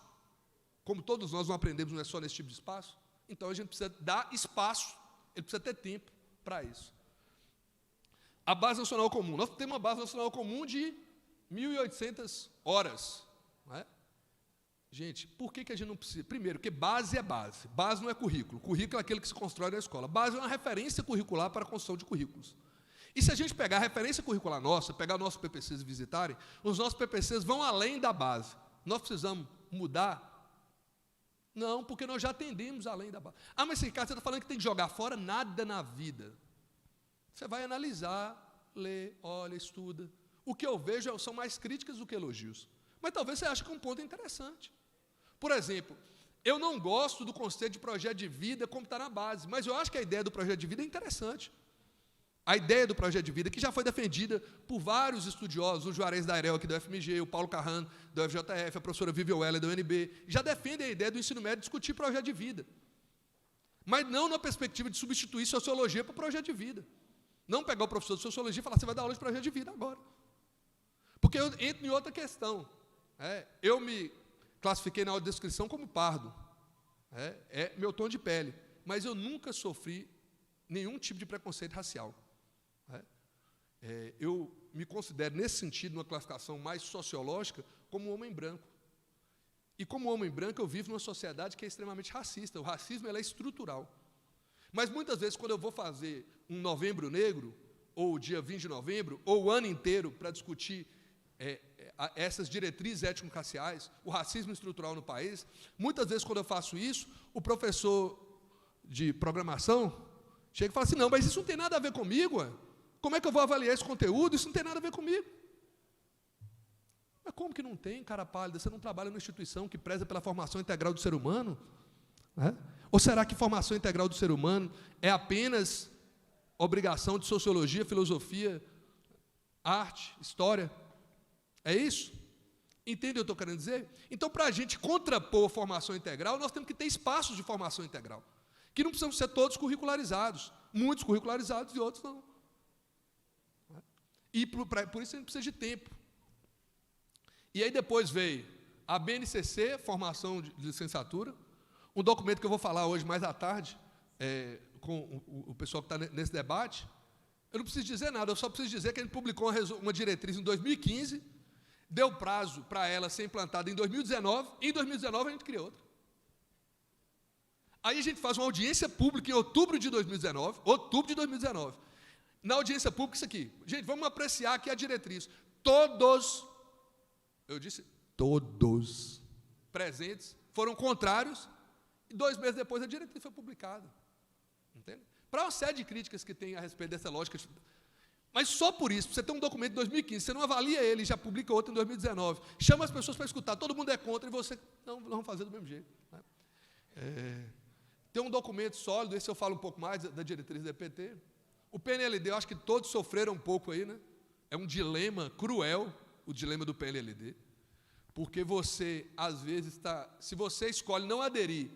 como todos nós não aprendemos, não é só nesse tipo de espaço, então a gente precisa dar espaço, ele precisa ter tempo para isso. A base nacional comum. Nós temos uma base nacional comum de 1.800 horas. Não é? Gente, por que a gente não precisa? Primeiro, porque base é base. Base não é currículo. Currículo é aquele que se constrói na escola. Base é uma referência curricular para a construção de currículos. E se a gente pegar a referência curricular nossa, pegar nossos PPCs e visitarem, os nossos PPCs vão além da base. Nós precisamos mudar? Não, porque nós já atendemos além da base. Ah, mas Ricardo, você está falando que tem que jogar fora? Nada na vida. Você vai analisar, lê, olha, estuda. O que eu vejo são mais críticas do que elogios. Mas talvez você ache que é um ponto interessante. Por exemplo, eu não gosto do conceito de projeto de vida como está na base, mas eu acho que a ideia do projeto de vida é interessante. A ideia do projeto de vida, que já foi defendida por vários estudiosos, o Juarez Dairel aqui do FMG, o Paulo Carran do FJF, a professora Vivian Weller da UNB, já defendem a ideia do ensino médio discutir projeto de vida. Mas não na perspectiva de substituir sociologia para projeto de vida. Não pegar o professor de sociologia e falar, você vai dar aula de projeto de vida agora. Porque eu entro em outra questão. Eu me classifiquei na audiodescrição como pardo. É meu tom de pele. Mas eu nunca sofri nenhum tipo de preconceito racial. Eu me considero, nesse sentido, numa classificação mais sociológica, como um homem branco. E como homem branco, eu vivo numa sociedade que é extremamente racista. O racismo ele é estrutural. Mas, muitas vezes, quando eu vou fazer um Novembro Negro, ou o dia 20 de novembro, ou o ano inteiro para discutir essas diretrizes étnico-raciais, o racismo estrutural no país, muitas vezes, quando eu faço isso, o professor de programação chega e fala assim, não, mas isso não tem nada a ver comigo, como é que eu vou avaliar esse conteúdo? Isso não tem nada a ver comigo. Mas como que não tem, cara pálida? Você não trabalha numa instituição que preza pela formação integral do ser humano? Ou será que formação integral do ser humano é apenas obrigação de sociologia, filosofia, arte, história? É isso? Entende o que eu estou querendo dizer? Então, para a gente contrapor a formação integral, nós temos que ter espaços de formação integral, que não precisam ser todos curricularizados, muitos curricularizados e outros não. E por isso a gente precisa de tempo. E aí depois veio a BNCC, formação de licenciatura, um documento que eu vou falar hoje mais à tarde, com o pessoal que está nesse debate. Eu não preciso dizer nada, eu só preciso dizer que a gente publicou uma diretriz em 2015, deu prazo para ela ser implantada em 2019, e em 2019 a gente criou outra. Aí a gente faz uma audiência pública em outubro de 2019, Na audiência pública, isso aqui. Gente, vamos apreciar aqui a diretriz. Todos, eu disse, todos presentes foram contrários E 2 meses depois, a diretriz foi publicada. Entende? Para uma série de críticas que tem a respeito dessa lógica. Mas só por isso, você tem um documento de 2015, você não avalia ele e já publica outro em 2019, chama as pessoas para escutar, todo mundo é contra e você, não, nós vamos fazer do mesmo jeito. Né? Tem um documento sólido, esse eu falo um pouco mais da diretriz do EPT. O PNLD, eu acho que todos sofreram um pouco aí, né? É um dilema cruel, o dilema do PNLD, porque você, às vezes, se você escolhe não aderir,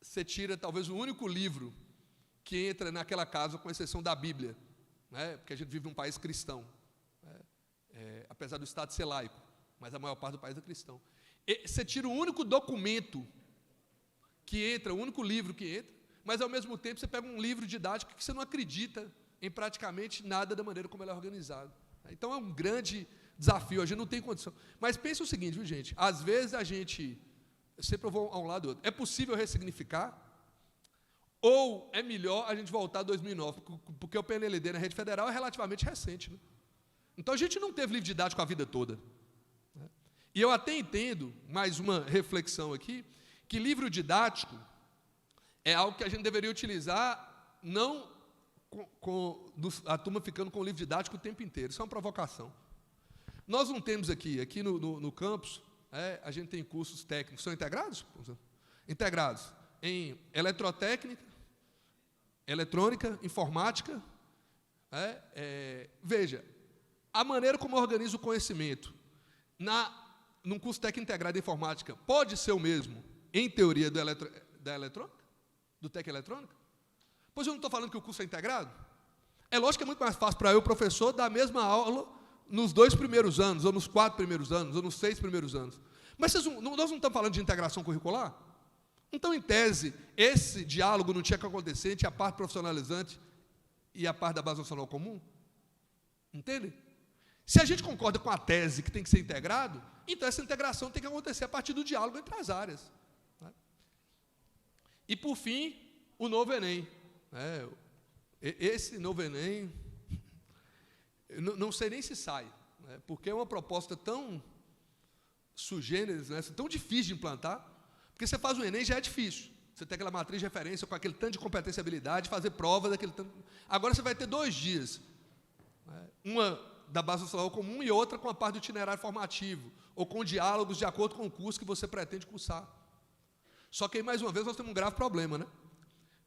você tira talvez o único livro que entra naquela casa, com exceção da Bíblia, né? Porque a gente vive num país cristão, né? Apesar do Estado ser laico, mas a maior parte do país é cristão. E você tira o único documento que entra, o único livro que entra, mas ao mesmo tempo você pega um livro didático que você não acredita em praticamente nada da maneira como ele é organizado. Então é um grande desafio, a gente não tem condição. Mas pense o seguinte, viu, gente? Às vezes a gente, sempre eu vou a um lado ou outro, é possível ressignificar, ou é melhor a gente voltar a 2009, porque o PNLD na rede federal é relativamente recente. Né? Então a gente não teve livro didático a vida toda. Né? E eu até entendo, mais uma reflexão aqui, que livro didático é algo que a gente deveria utilizar, não a turma ficando com o livro didático o tempo inteiro. Isso é uma provocação. Nós não temos aqui no campus, a gente tem cursos técnicos, são integrados? Integrados em eletrotécnica, eletrônica, informática. Veja, a maneira como eu organizo o conhecimento num curso técnico integrado em informática pode ser o mesmo, em teoria, da eletrônica? Do TEC Eletrônica? Pois eu não estou falando que o curso é integrado? É lógico que é muito mais fácil para eu, professor, dar a mesma aula nos 2 primeiros anos, ou nos 4 primeiros anos, ou nos 6 primeiros anos. Mas nós não estamos falando de integração curricular? Então, em tese, esse diálogo não tinha que acontecer entre a parte profissionalizante e a parte da base nacional comum? Entende? Se a gente concorda com a tese que tem que ser integrado, então essa integração tem que acontecer a partir do diálogo entre as áreas. Né? E, por fim, o novo Enem. Esse novo Enem, não sei nem se sai, né? Porque é uma proposta tão sui generis, né? Tão difícil de implantar, porque você faz o Enem já é difícil. Você tem aquela matriz de referência com aquele tanto de competência e habilidade, fazer prova daquele tanto. Agora você vai ter 2 dias, né? Uma da base nacional comum e outra com a parte do itinerário formativo, ou com diálogos de acordo com o curso que você pretende cursar. Só que aí, mais uma vez, nós temos um grave problema, né?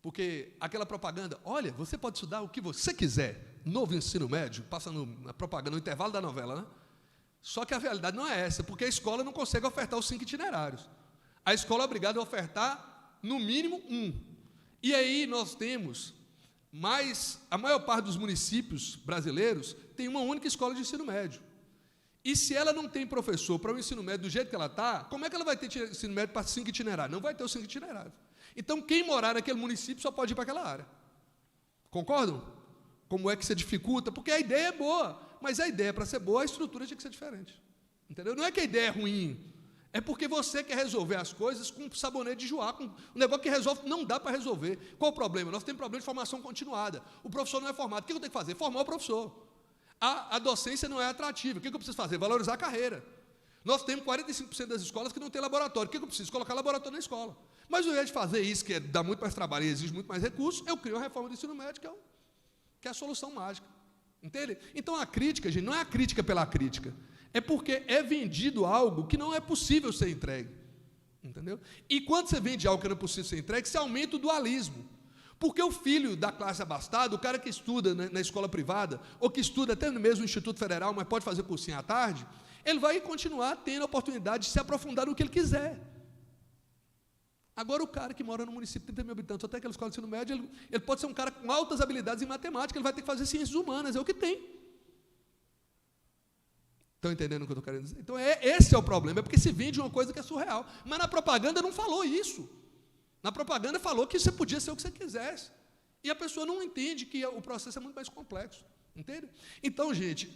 Porque aquela propaganda, olha, você pode estudar o que você quiser, novo ensino médio, passando na propaganda, no intervalo da novela, né? Só que a realidade não é essa, porque a escola não consegue ofertar os 5 itinerários. A escola é obrigada a ofertar, no mínimo, 1. E aí nós temos, a maior parte dos municípios brasileiros tem uma única escola de ensino médio. E se ela não tem professor para o ensino médio do jeito que ela está, como é que ela vai ter ensino médio para 5 itinerários? Não vai ter os 5 itinerários. Então, quem morar naquele município só pode ir para aquela área. Concordam? Como é que você dificulta? Porque a ideia é boa, mas a ideia, para ser boa, a estrutura tinha que ser diferente. Entendeu? Não é que a ideia é ruim, é porque você quer resolver as coisas com sabonete de joá, com um negócio que resolve, não dá para resolver. Qual o problema? Nós temos problema de formação continuada. O professor não é formado. O que eu tenho que fazer? Formar o professor. A docência não é atrativa. O que eu preciso fazer? Valorizar a carreira. Nós temos 45% das escolas que não tem laboratório. O que eu preciso? Colocar laboratório na escola. Mas ao invés de fazer isso, que dá muito mais trabalho e exige muito mais recursos, eu crio uma reforma do ensino médio, que é a solução mágica. Entende? Então, a crítica, gente, não é a crítica pela crítica. É porque é vendido algo que não é possível ser entregue. Entendeu? E quando você vende algo que não é possível ser entregue, você aumenta o dualismo. Porque o filho da classe abastada, o cara que estuda na escola privada, ou que estuda até no mesmo Instituto Federal, mas pode fazer cursinho à tarde, ele vai continuar tendo a oportunidade de se aprofundar no que ele quiser. Agora, o cara que mora no município de 30 mil habitantes, ou até aquela escola de ensino médio, ele pode ser um cara com altas habilidades em matemática, ele vai ter que fazer ciências humanas, é o que tem. Estão entendendo o que eu estou querendo dizer? Então, esse é o problema, é porque se vende uma coisa que é surreal. Mas na propaganda não falou isso. Na propaganda falou que você podia ser o que você quisesse. E a pessoa não entende que o processo é muito mais complexo. Entende? Então, gente,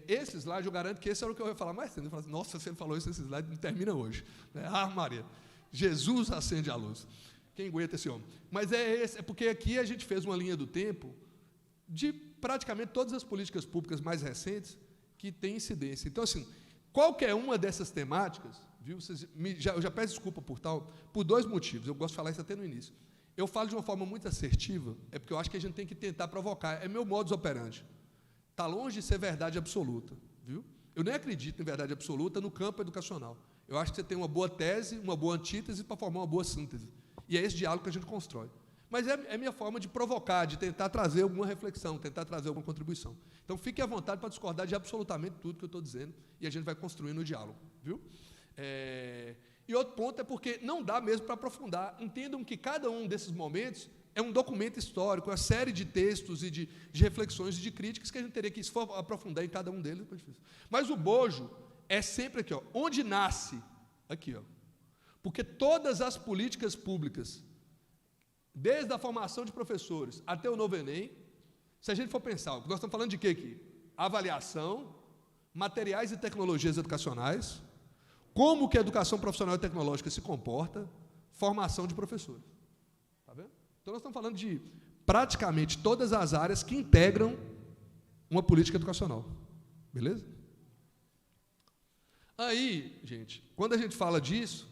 esse slide, eu garanto que esse era o que eu ia falar mais cedo. Eu falo assim, nossa, se ele falou isso, esse slide não termina hoje. Ah, Maria, Jesus acende a luz. Quem aguenta esse homem? Mas é porque aqui a gente fez uma linha do tempo de praticamente todas as políticas públicas mais recentes que têm incidência. Então, assim, qualquer uma dessas temáticas, viu? Eu já peço desculpa por 2 motivos. Eu gosto de falar isso até no início. Eu falo de uma forma muito assertiva, é porque eu acho que a gente tem que tentar provocar. É meu modus operandi. Está longe de ser verdade absoluta, viu? Eu nem acredito em verdade absoluta no campo educacional. Eu acho que você tem uma boa tese, uma boa antítese para formar uma boa síntese. E é esse diálogo que a gente constrói. Mas é minha forma de provocar, de tentar trazer alguma reflexão, tentar trazer alguma contribuição. Então, fique à vontade para discordar de absolutamente tudo que eu estou dizendo, e a gente vai construindo o diálogo, viu? E outro ponto é porque não dá mesmo para aprofundar. Entendam que cada um desses momentos é um documento histórico, uma série de textos e de reflexões e de críticas que a gente teria que aprofundar em cada um deles. Mas o bojo é sempre aqui, ó, onde nasce, aqui, ó, porque todas as políticas públicas, desde a formação de professores até o novo Enem, se a gente for pensar, nós estamos falando de quê aqui? Avaliação, materiais e tecnologias educacionais, como que a educação profissional e tecnológica se comporta, formação de professores. Está vendo? Então, nós estamos falando de praticamente todas as áreas que integram uma política educacional. Beleza? Aí, gente, quando a gente fala disso,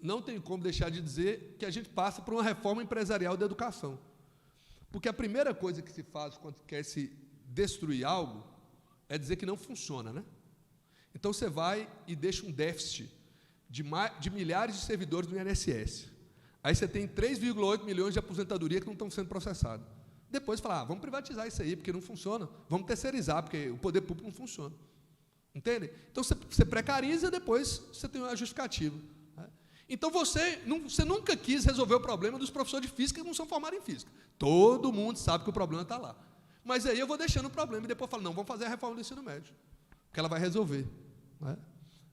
não tem como deixar de dizer que a gente passa por uma reforma empresarial da educação. Porque a primeira coisa que se faz quando quer se destruir algo é dizer que não funciona, né? Então, você vai e deixa um déficit de milhares de servidores do INSS. Aí você tem 3,8 milhões de aposentadoria que não estão sendo processados. Depois fala, vamos privatizar isso aí, porque não funciona. Vamos terceirizar, porque o poder público não funciona. Entende? Então, você precariza, depois você tem uma justificativa. Então, você nunca quis resolver o problema dos professores de física que não são formados em física. Todo mundo sabe que o problema está lá. Mas aí eu vou deixando o problema e depois falo, não, vamos fazer a reforma do ensino médio, que ela vai resolver. Não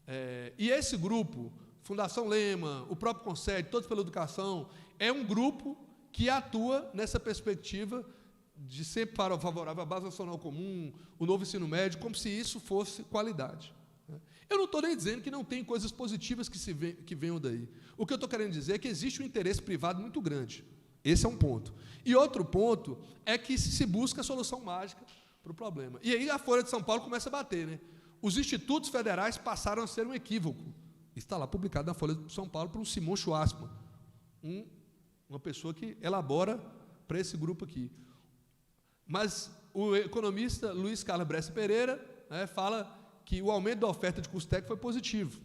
é? E esse grupo, Fundação Lema, o próprio Conselho, Todos pela Educação, é um grupo que atua nessa perspectiva de sempre favorável à base nacional comum, o novo ensino médio, como se isso fosse qualidade. Eu não estou nem dizendo que não tem coisas positivas que venham daí. O que eu estou querendo dizer é que existe um interesse privado muito grande. Esse é um ponto. E outro ponto é que se busca a solução mágica para o problema. E aí a Folha de São Paulo começa a bater, né? Os institutos federais passaram a ser um equívoco. Isso está lá publicado na Folha de São Paulo por um Simon Schwarzman, uma pessoa que elabora para esse grupo aqui. Mas o economista Luiz Carlos Brescia Pereira, né, fala que o aumento da oferta de curso técnico foi positivo.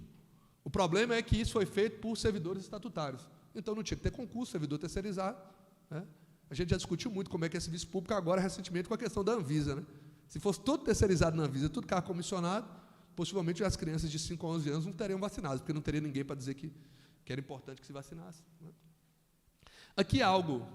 O problema é que isso foi feito por servidores estatutários. Então, não tinha que ter concurso, servidor terceirizado. Né? A gente já discutiu muito como é que é serviço público agora, recentemente, com a questão da Anvisa. Né? Se fosse tudo terceirizado na Anvisa, tudo carro comissionado, possivelmente as crianças de 5 a 11 anos não teriam vacinadas, porque não teria ninguém para dizer que era importante que se vacinasse. Né? Aqui algo,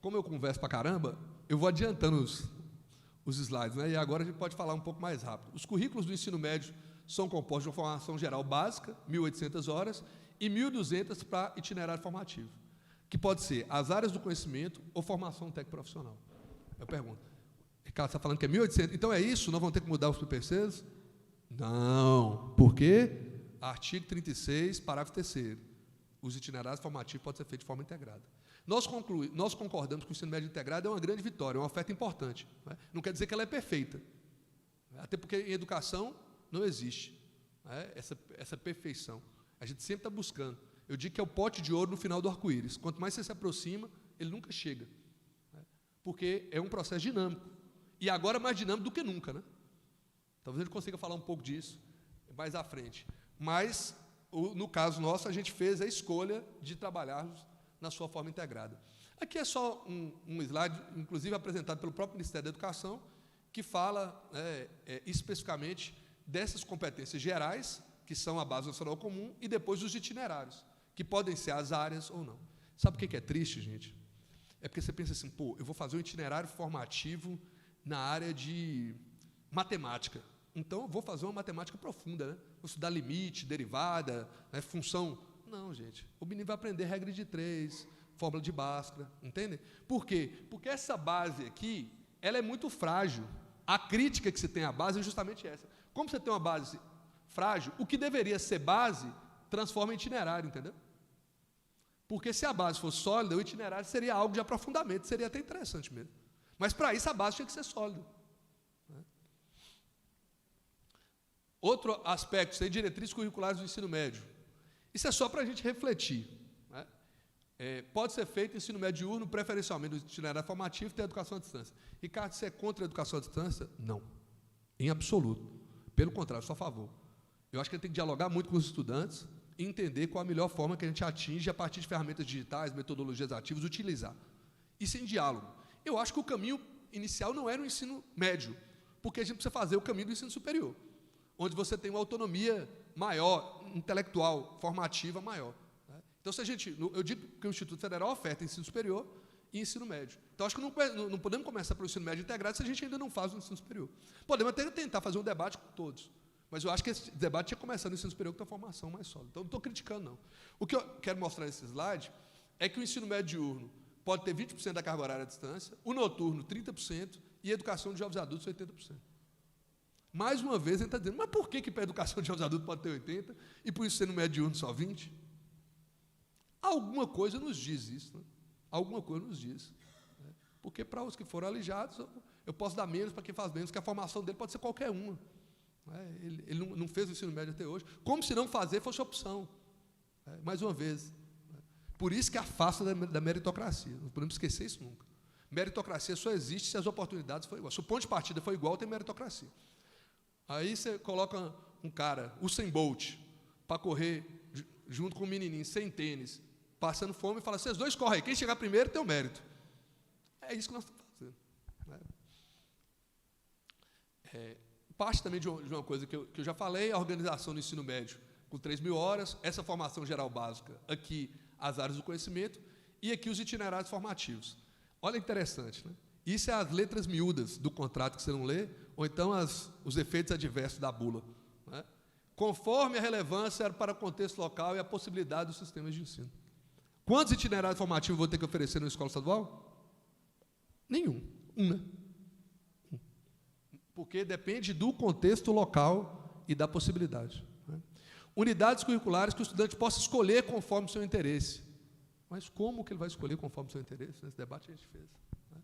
como eu converso para caramba, eu vou adiantando os slides, né? E agora a gente pode falar um pouco mais rápido. Os currículos do ensino médio são compostos de uma formação geral básica, 1.800 horas, e 1.200 para itinerário formativo, que pode ser as áreas do conhecimento ou formação técnico-profissional. Eu pergunto, Ricardo, você está falando que é 1.800, então é isso? Nós vamos ter que mudar os PPCs? Não. Por quê? Artigo 36, parágrafo 3º. Os itinerários formativos podem ser feitos de forma integrada. Nós concordamos que o ensino médio integrado é uma grande vitória, é uma oferta importante. Né? Não quer dizer que ela é perfeita. Até porque em educação não existe, né, essa perfeição. A gente sempre está buscando. Eu digo que é o pote de ouro no final do arco-íris. Quanto mais você se aproxima, ele nunca chega. Né? Porque é um processo dinâmico. E agora mais dinâmico do que nunca. Né? Talvez a gente consiga falar um pouco disso mais à frente. Mas, no caso nosso, a gente fez a escolha de trabalharmos na sua forma integrada. Aqui é só um slide, inclusive apresentado pelo próprio Ministério da Educação, que fala especificamente dessas competências gerais, que são a base nacional comum, e depois os itinerários, que podem ser as áreas ou não. Sabe o que é triste, gente? É porque você pensa assim, pô, eu vou fazer um itinerário formativo na área de matemática. Então, eu vou fazer uma matemática profunda, né? Vou estudar limite, derivada, né, função. Não, gente. O menino vai aprender regra de 3, fórmula de Bhaskara, entende? Por quê? Porque essa base aqui, ela é muito frágil. A crítica que se tem à base é justamente essa. Como você tem uma base frágil, o que deveria ser base, transforma em itinerário, entendeu? Porque se a base fosse sólida, o itinerário seria algo de aprofundamento, seria até interessante mesmo. Mas, para isso, a base tinha que ser sólida. Outro aspecto, isso aí, diretrizes curriculares do ensino médio. Isso é só para a gente refletir. Né? Pode ser feito ensino médio diurno, preferencialmente no itinerário formativo, ter educação à distância. Ricardo, você é contra a educação à distância? Não, em absoluto. Pelo contrário, sou a favor. Eu acho que ele tem que dialogar muito com os estudantes e entender qual a melhor forma que a gente atinge a partir de ferramentas digitais, metodologias ativas, utilizar. Isso em diálogo. Eu acho que o caminho inicial não era o ensino médio, porque a gente precisa fazer o caminho do ensino superior, onde você tem uma autonomia maior, intelectual, formativa maior. Né? Então, se a gente, eu digo que o Instituto Federal oferta ensino superior e ensino médio. Então, acho que não podemos começar pelo ensino médio integrado se a gente ainda não faz o ensino superior. Podemos até tentar fazer um debate com todos, mas eu acho que esse debate tinha começado no ensino superior com a formação mais sólida. Então, não estou criticando, não. O que eu quero mostrar nesse slide é que o ensino médio diurno pode ter 20% da carga horária à distância, o noturno 30% e a educação de jovens adultos 80%. Mais uma vez, a gente está dizendo, mas por que para a educação de jovens adultos pode ter 80% e por isso ser no médio diurno só 20%? Alguma coisa nos diz isso, né? Alguma coisa nos diz. Né? Porque para os que foram alijados, eu posso dar menos para quem faz menos, porque a formação dele pode ser qualquer uma. Né? Ele não fez o ensino médio até hoje, como se não fazer fosse opção. Né? Mais uma vez. Né? Por isso que afasta da meritocracia, não podemos esquecer isso nunca. Meritocracia só existe se as oportunidades forem iguais. Se o ponto de partida for igual, tem meritocracia. Aí você coloca um cara, o Usain Bolt, para correr junto com um menininho, sem tênis, passando fome, e fala, vocês dois correm, quem chegar primeiro tem o mérito. É isso que nós estamos fazendo. Né? Parte também de uma coisa que eu já falei, a organização do ensino médio, com 3.000 horas, essa formação geral básica, aqui as áreas do conhecimento, e aqui os itinerários formativos. Olha que interessante, né? Isso é as letras miúdas do contrato que você não lê, ou então os efeitos adversos da bula. Né? Conforme a relevância para o contexto local e a possibilidade dos sistemas de ensino. Quantos itinerários formativos eu vou ter que oferecer na escola estadual? Nenhum. Né? Porque depende do contexto local e da possibilidade. Né? Unidades curriculares que o estudante possa escolher conforme o seu interesse. Mas como que ele vai escolher conforme o seu interesse? Nesse debate a gente fez. Né?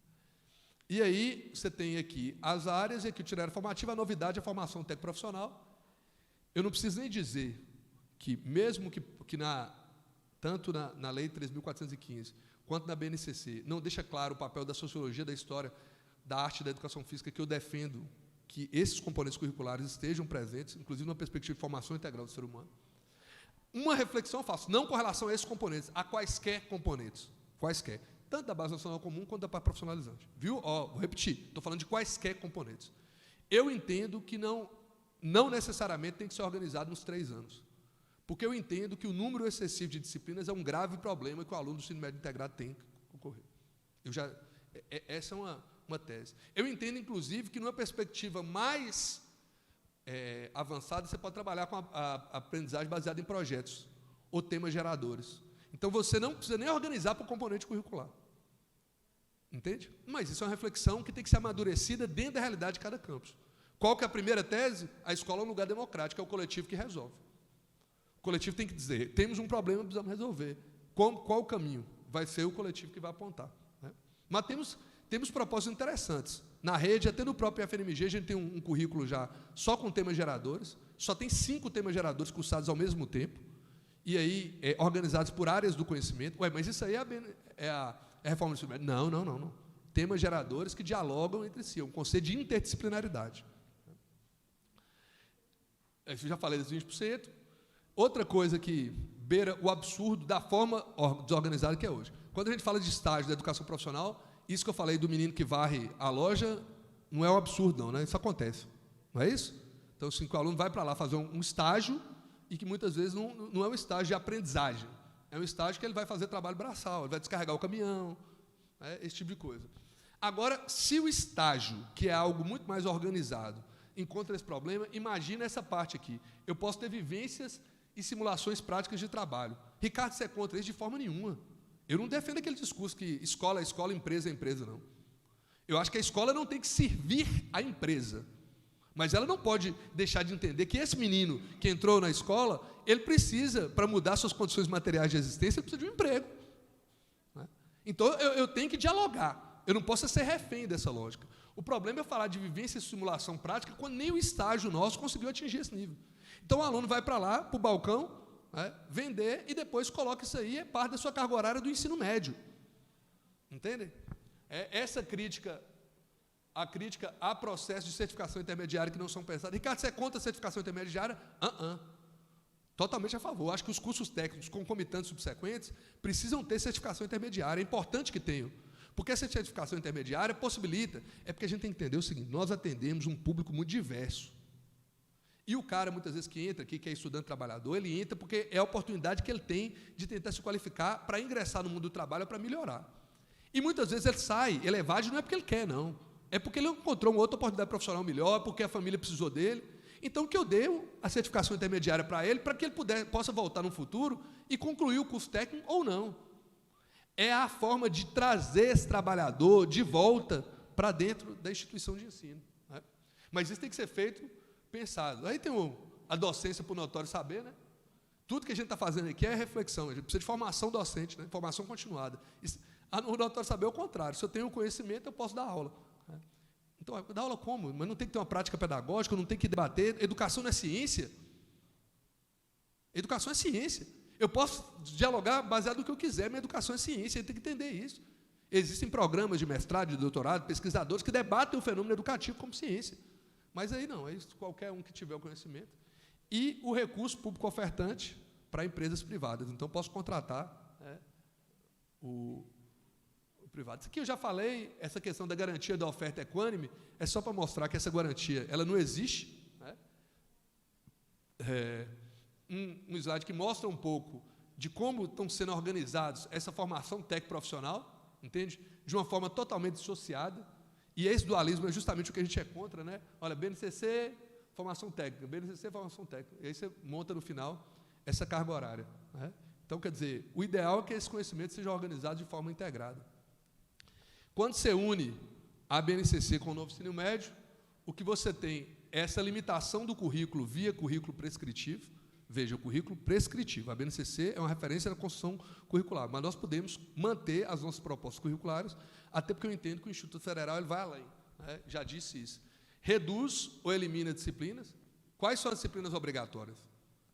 E aí, você tem aqui as áreas, e aqui o itinerário formativo, a novidade é a formação técnico-profissional. Eu não preciso nem dizer que, mesmo que tanto na Lei 3.415, quanto na BNCC, não deixa claro o papel da sociologia, da história, da arte e da educação física, que eu defendo que esses componentes curriculares estejam presentes, inclusive numa perspectiva de formação integral do ser humano. Uma reflexão eu faço, não com relação a esses componentes, a quaisquer componentes, quaisquer, tanto da base nacional comum quanto da parte profissionalizante. Viu? Vou repetir, estou falando de quaisquer componentes. Eu entendo que não necessariamente tem que ser organizado nos 3 anos, porque eu entendo que o número excessivo de disciplinas é um grave problema que o aluno do ensino médio integrado tem que ocorrer. Essa é uma tese. Eu entendo, inclusive, que numa perspectiva mais avançada, você pode trabalhar com a aprendizagem baseada em projetos ou temas geradores. Então, você não precisa nem organizar para o componente curricular. Entende? Mas isso é uma reflexão que tem que ser amadurecida dentro da realidade de cada campus. Qual que é a primeira tese? A escola é um lugar democrático, é o coletivo que resolve. O coletivo tem que dizer, temos um problema, precisamos resolver. Qual o caminho? Vai ser o coletivo que vai apontar. Né? Mas temos propósitos interessantes. Na rede, até no próprio FNMG, a gente tem um currículo já só com temas geradores, só tem 5 temas geradores cursados ao mesmo tempo, e aí organizados por áreas do conhecimento. Ué, mas isso aí é a reforma do ensino médio? Não. Temas geradores que dialogam entre si, é um conceito de interdisciplinaridade. Eu já falei dos 20%. Outra coisa que beira o absurdo da forma desorganizada que é hoje. Quando a gente fala de estágio da educação profissional, isso que eu falei do menino que varre a loja, não é um absurdo, não, né? Isso acontece. Não é isso? Então, assim, o aluno vai para lá fazer um estágio e que muitas vezes não é um estágio de aprendizagem. É um estágio que ele vai fazer trabalho braçal, ele vai descarregar o caminhão, esse tipo de coisa. Agora, se o estágio, que é algo muito mais organizado, encontra esse problema, imagina essa parte aqui. Eu posso ter vivências e simulações práticas de trabalho. Ricardo, você é contra isso? De forma nenhuma. Eu não defendo aquele discurso que escola é escola, empresa é empresa, não. Eu acho que a escola não tem que servir à empresa, mas ela não pode deixar de entender que esse menino que entrou na escola, ele precisa, para mudar suas condições materiais de existência, ele precisa de um emprego. Né? Então, eu tenho que dialogar. Eu não posso ser refém dessa lógica. O problema é falar de vivência e simulação prática quando nem o estágio nosso conseguiu atingir esse nível. Então, o aluno vai para lá, para o balcão, né, vender, e depois coloca isso aí, é parte da sua carga horária do ensino médio. Entendem? Essa crítica, a crítica a processos de certificação intermediária que não são pensados. Ricardo, você é contra a certificação intermediária? Totalmente a favor. Acho que os cursos técnicos concomitantes subsequentes precisam ter certificação intermediária. É importante que tenham. Porque essa certificação intermediária possibilita. É porque a gente tem que entender o seguinte: nós atendemos um público muito diverso. E o cara, muitas vezes, que entra aqui, que é estudante trabalhador, ele entra porque é a oportunidade que ele tem de tentar se qualificar para ingressar no mundo do trabalho, para melhorar. E muitas vezes ele sai elevado, não é porque ele quer, não. É porque ele encontrou uma outra oportunidade profissional melhor, porque a família precisou dele. Então, que eu dei a certificação intermediária para ele que ele possa voltar no futuro e concluir o curso técnico ou não. É a forma de trazer esse trabalhador de volta para dentro da instituição de ensino. Né? Mas isso tem que ser feito pensado. Aí tem a docência por notório saber, né? Tudo que a gente está fazendo aqui é reflexão, a gente precisa de formação docente, né? Formação continuada. O notório saber é o contrário. Se eu tenho conhecimento, eu posso dar aula. Né? Então, dar aula como? Mas não tem que ter uma prática pedagógica, não tem que debater. Educação não é ciência. Educação é ciência. Eu posso dialogar baseado no que eu quiser, mas educação é ciência, eu tenho que entender isso. Existem programas de mestrado, de doutorado, pesquisadores que debatem o fenômeno educativo como ciência. Mas aí não, é isso, qualquer um que tiver o conhecimento. E o recurso público ofertante para empresas privadas. Então, posso contratar o privado. Isso aqui eu já falei, essa questão da garantia da oferta equânime, é só para mostrar que essa garantia ela não existe. Né? Um slide que mostra um pouco de como estão sendo organizados essa formação técnico-profissional, entende? De uma forma totalmente dissociada. E esse dualismo é justamente o que a gente é contra, né? Olha, BNCC, formação técnica, BNCC, formação técnica. E aí você monta no final essa carga horária. Né? Então, quer dizer, o ideal é que esse conhecimento seja organizado de forma integrada. Quando você une a BNCC com o novo ensino médio, o que você tem é essa limitação do currículo via currículo prescritivo. Veja, o currículo prescritivo. A BNCC é uma referência da construção curricular, mas nós podemos manter as nossas propostas curriculares, até porque eu entendo que o Instituto Federal ele vai além. Né? Já disse isso. Reduz ou elimina disciplinas. Quais são as disciplinas obrigatórias?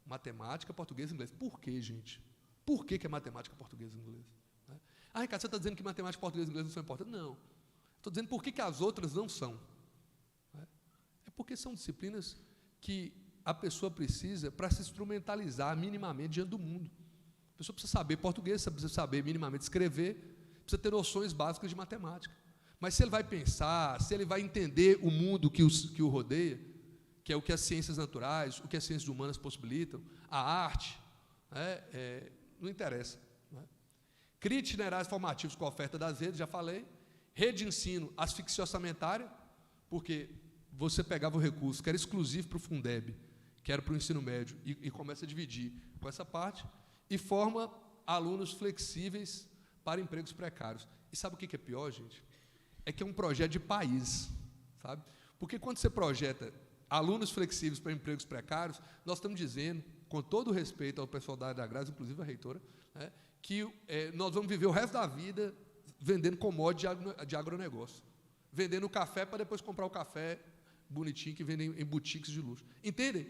Matemática, português e inglês. Por quê, gente? Por que é matemática, português e inglês? Né? Ricardo, você está dizendo que matemática, português e inglês não são importantes? Não. Estou dizendo por que as outras não são. Né? É porque são disciplinas que a pessoa precisa para se instrumentalizar minimamente diante do mundo. A pessoa precisa saber português, precisa saber minimamente escrever, precisa ter noções básicas de matemática. Mas se ele vai pensar, se ele vai entender o mundo que o rodeia, que é o que as ciências naturais, o que as ciências humanas possibilitam, a arte, não interessa. Né? Cria itinerários formativos com a oferta das redes, já falei. Rede de ensino asfixia orçamentária, porque você pegava o recurso que era exclusivo para o Fundeb, que era para o ensino médio, e começa a dividir com essa parte, e forma alunos flexíveis para empregos precários. E sabe o que é pior, gente? É que é um projeto de país, sabe? Porque quando você projeta alunos flexíveis para empregos precários, nós estamos dizendo, com todo o respeito ao pessoal da área da Graça, inclusive a reitora, né, que nós vamos viver o resto da vida vendendo commodity de agronegócio, vendendo café para depois comprar o café bonitinho que vendem em boutiques de luxo. Entendem?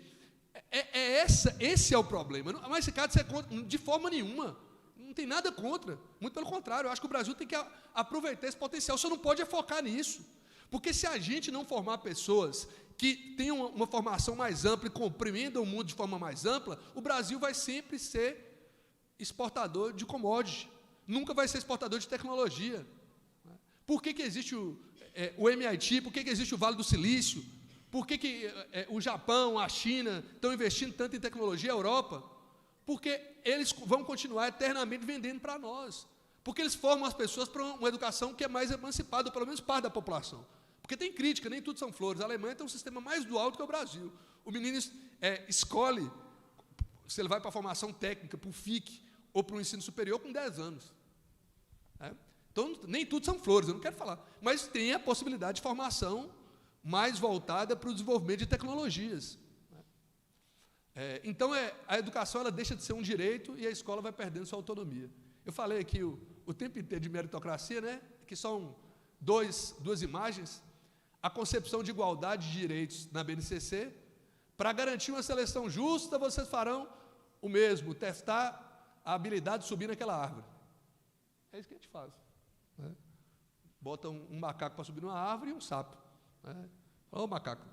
Esse é o problema. Mas esse caso, você é contra, de forma nenhuma. Não tem nada contra. Muito pelo contrário, eu acho que o Brasil tem que aproveitar esse potencial. Só não pode focar nisso. Porque se a gente não formar pessoas que tenham uma formação mais ampla e compreendam o mundo de forma mais ampla, o Brasil vai sempre ser exportador de commodity. Nunca vai ser exportador de tecnologia. Por que existe o MIT? Por que existe o Vale do Silício? Por que o Japão, a China estão investindo tanto em tecnologia, a Europa? Porque eles vão continuar eternamente vendendo para nós. Porque eles formam as pessoas para uma educação que é mais emancipada, ou pelo menos parte da população. Porque tem crítica, nem tudo são flores. A Alemanha tem um sistema mais dual do que o Brasil. O menino escolhe se ele vai para a formação técnica, para o FIC, ou para o ensino superior com 10 anos. Então, nem tudo são flores, eu não quero falar. Mas tem a possibilidade de formação mais voltada para o desenvolvimento de tecnologias. Então, a educação ela deixa de ser um direito e a escola vai perdendo sua autonomia. Eu falei aqui o tempo inteiro de meritocracia, né? Que são duas imagens. a concepção de igualdade de direitos na BNCC. Para garantir uma seleção justa, vocês farão o mesmo, testar a habilidade de subir naquela árvore. É isso que a gente faz. Né? Bota um macaco para subir numa árvore e um sapo. Né? Ô, macaco,